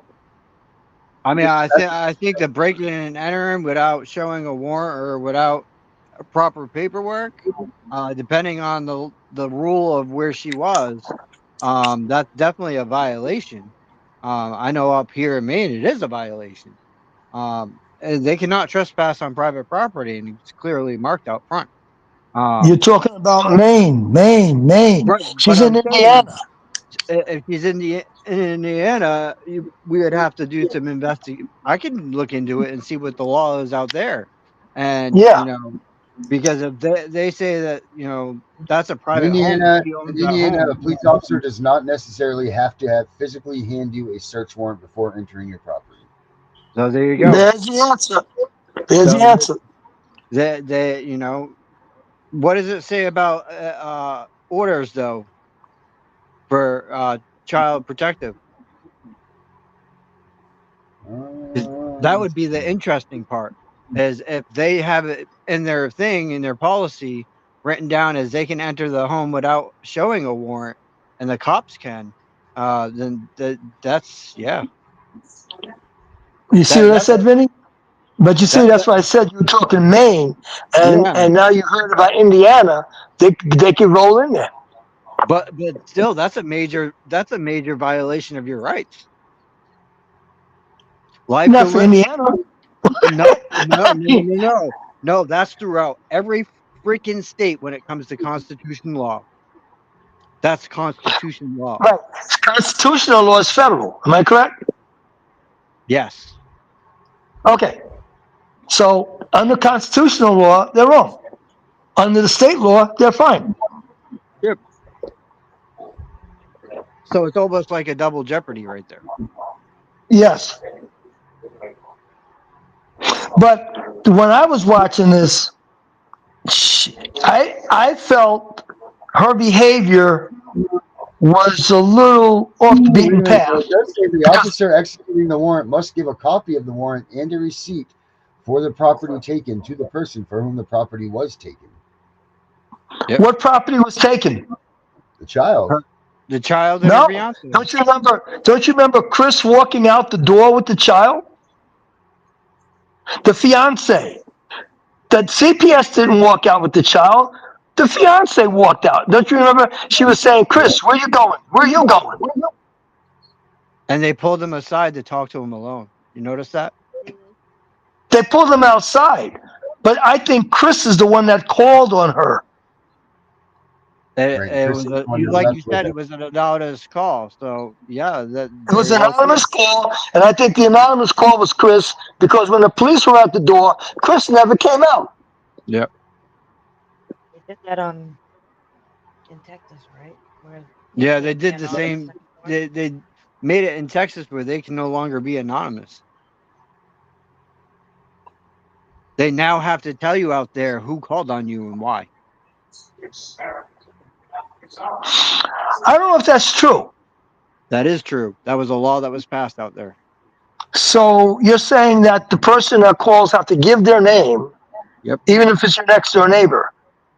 I mean, I think the breaking and entering without showing a warrant or without proper paperwork, depending on the rule of where she was, that's definitely a violation. I know up here in Maine it is a violation. And they cannot trespass on private property, and it's clearly marked out front. You're talking about Maine. Right, but She's in I'm saying Indiana. if he's in Indiana, we would have to do some investigation. I can look into it and see what the law is out there, and Yeah. because if they say that that's a In private home, Indiana, she owns in that Indiana, home. a police officer does not necessarily have to physically hand you a search warrant before entering your property. So there you go. There's the answer. There's the answer. What does it say about orders though for child protective? That would be the interesting part, is if they have it in their thing, in their policy, written down as they can enter the home without showing a warrant, and the cops can, then that's yeah. You see what I said, Vinny? But you see, That- that's why I said you were talking Maine, and Yeah. and now you heard about Indiana. They can roll in there. But still, that's a major violation of your rights. Life Not to for live. Indiana. No. That's throughout every freaking state when it comes to Constitution law. That's Constitution law. Right. Constitutional law is federal. Am I correct? Yes. Okay. So under constitutional law, they're wrong. Under the state law, they're fine. Yep. So it's almost like a double jeopardy right there. Yes. But when I was watching this, I felt her behavior was a little off the beaten path. So it does say the officer executing the warrant must give a copy of the warrant and a receipt for the property taken to the person for whom the property was taken. Yep. What property was taken? The child. The child and No. her fiance. Don't you remember Chris walking out the door with the child? The fiance. The CPS didn't walk out with the child. The fiance walked out. Don't you remember? She was saying, "Chris, where you going? Where you going?" And they pulled him aside to talk to him alone. You notice that? They pulled him outside. But I think Chris is the one that called on her. Right. It Chris was is the one who like you left with said, it. it was an anonymous call. So yeah, that It was very an well could. anonymous call, and I think the anonymous call was Chris because when the police were at the door, Chris never came out. Yep. They did that in Texas, right? Where Yeah, they they had the did the anonymous same. at the door. They made it in Texas where they can no longer be anonymous. They now have to tell you out there who called on you and why. I don't know if that's true. That is true. That was a law that was passed out there. So you're saying that the person that calls have to give their name, Yep. even if it's your next door neighbor.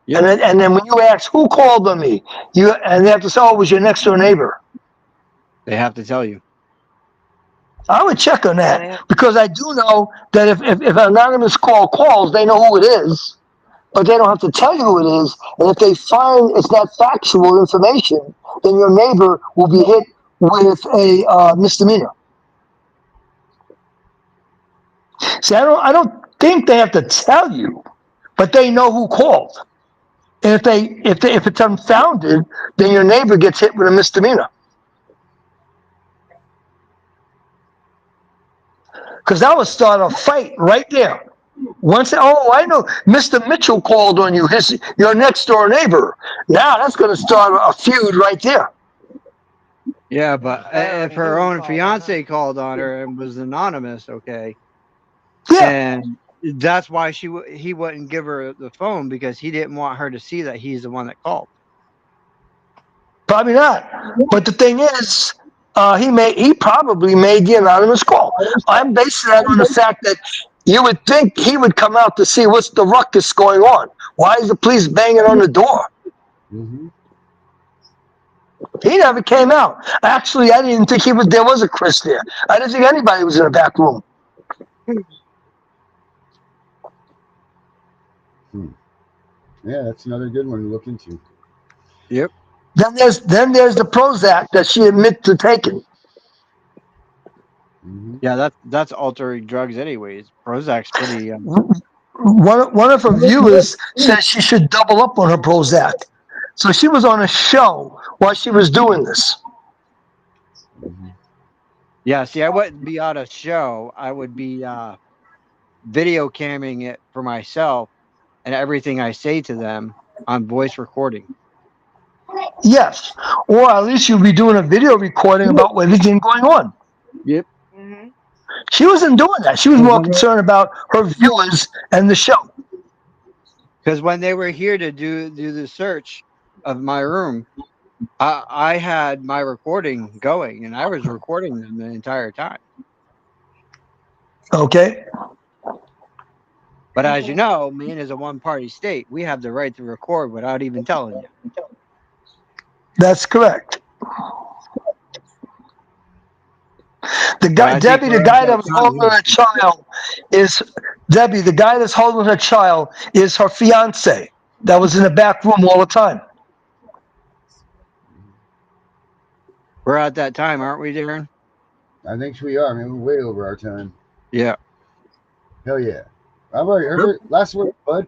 Yep. And then when you ask who called on me, and they have to say, oh, it was your next door neighbor. They have to tell you. I would check on Yeah, that because I do know that if an anonymous call calls, they know who it is, but they don't have to tell you who it is. And if they find it's not factual information, then your neighbor will be hit with a misdemeanor. See, I don't think they have to tell you, but they know who called. And if it's unfounded, then your neighbor gets hit with a misdemeanor. Because that would start a fight right there. Once, oh, I know, Mr. Mitchell called on you, your next door neighbor. Now that's going to start a feud right there. Yeah, but I if already her knew who own called on fiance called on her and was anonymous, okay, Yeah, and that's why he wouldn't give her the phone because he didn't want her to see that he's the one that called. probably not. But the thing is, he probably made the anonymous call. I'm basing that on the fact that you would think he would come out to see what's the ruckus going on. Why is the police banging on the door? Mm-hmm. He never came out. Actually, I didn't think there was a Chris there. I didn't think anybody was in the back room. Yeah, that's another good one to look into. Yep. Then there's the Prozac that she admitted to taking. Mm-hmm. Yeah, that's altering drugs anyways. Prozac's pretty. One of her viewers said she should double up on her Prozac. So she was on a show while she was doing this. Mm-hmm. Yeah, see, I wouldn't be on a show. I would be video camming it for myself and everything I say to them on voice recording. Yes. Or at least you'll be doing a video recording about everything going on. Yep. Mm-hmm. She wasn't doing that. She was more concerned about her viewers and the show. Because when they were here to do the search of my room, I had my recording going and I was recording them the entire time. Okay. But as you know, Maine is a one-party state. We have the right to record without even telling you. That's correct. The guy, Debbie, the guy that was holding her child the guy that's holding her child is her fiance that was in the back room all the time. We're at that time, aren't we, Darren? I think we are. I mean, we're way over our time. Yeah. Hell yeah. How about you, Herbert? Last word, bud.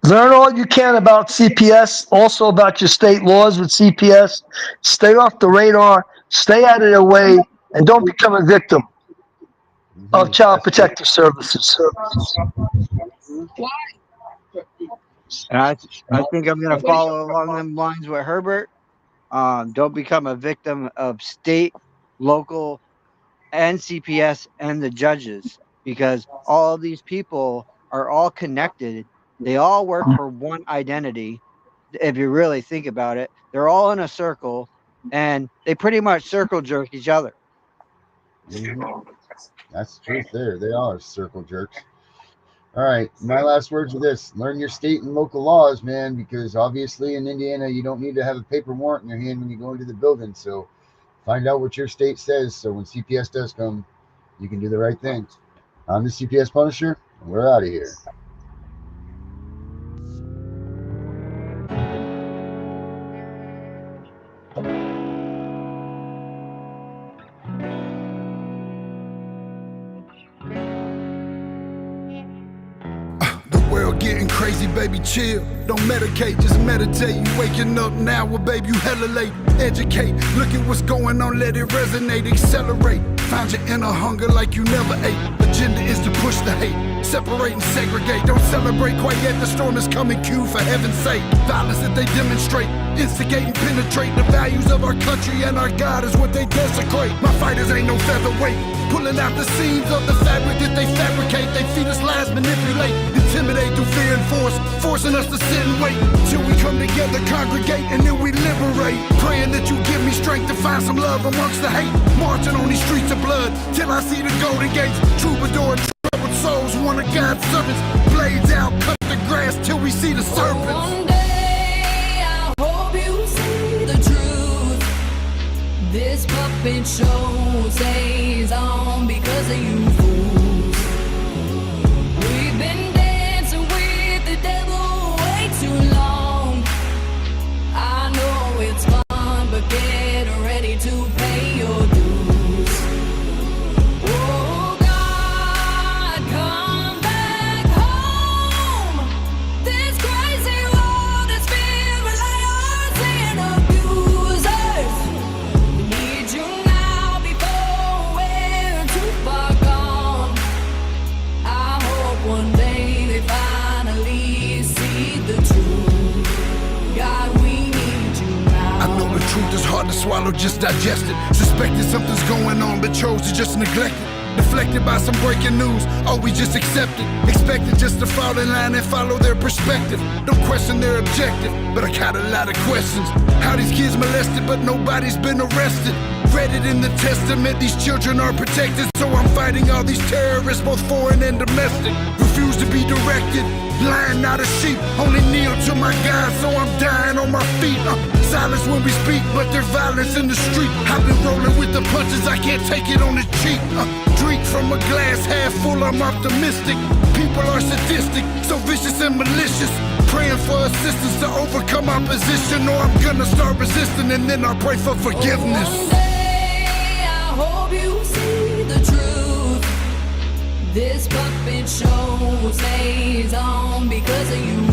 Learn all you can about CPS, also about your state laws with CPS. Stay off the radar, stay out of their way, and don't become a victim of Child Protective Services. And I think I'm going to follow along them lines with Herbert. Don't become a victim of state, local, and CPS and the judges, because all of these people are all connected. They all work for one identity. If you really think about it, they're all in a circle and they pretty much circle jerk each other. Mm-hmm. That's the truth there. They are circle jerks. All right. My last words are this: learn your state and local laws, man, because obviously in Indiana, you don't need to have a paper warrant in your hand when you go into the building. So find out what your state says. So when CPS does come, you can do the right thing. I'm the CPS Punisher, and we're out of here. The world getting crazy, baby, chill. Don't medicate, just meditate. You waking up now, well, baby, you hella late. Educate, look at what's going on, let it resonate, accelerate. Find your inner hunger like you never ate. Agenda is to push the hate, separate and segregate. Don't celebrate quite yet, the storm is coming, Q, for heaven's sake. Violence that they demonstrate, instigate and penetrate. The values of our country and our God is what they desecrate. My fighters ain't no featherweight, pulling out the seams of the fabric that they fabricate. They feed us lies, manipulate, intimidate through fear and force, forcing us to sit and wait till we come together, congregate, and then we liberate. Praying that you give me strength to find some love amongst the hate. Marching on these streets of blood till I see the golden gates. Troubadour and troubled souls, one of God's servants. Blades out, cut the grass till we see the serpents. One day I hope you see the truth. This puppet show stays on because of you fools. We've been dancing with the devil way too long. I know it's fun, but get ready to pay your dues. Oh God, come back home. This crazy world is filled with liars and abusers. We need you now before we're too far gone. I hope one day they finally see the truth. God, we need you now. I know the truth is hard to swallow, just digest it. Suspected something's going on, but chose to just neglect it. Deflected by some breaking news, oh, we just accept it. Expected just to fall in line and follow their perspective. Don't question their objective, but I got a lot of questions. How these kids molested, but nobody's been arrested. Read it in the testament, these children are protected. So I'm fighting all these terrorists, both foreign and domestic. Refuse to be directed, lion not a sheep. Only kneel to my God, so I'm dying on my feet. Silence when we speak, but there's violence in the street. I've been rolling with the punches, I can't take it on the cheek. Drink from a glass half full, I'm optimistic. People are sadistic, so vicious and malicious. Praying for assistance to overcome opposition, or I'm gonna start resisting and then I'll pray for forgiveness. One day I hope you see the truth. This puppet show stays on because of you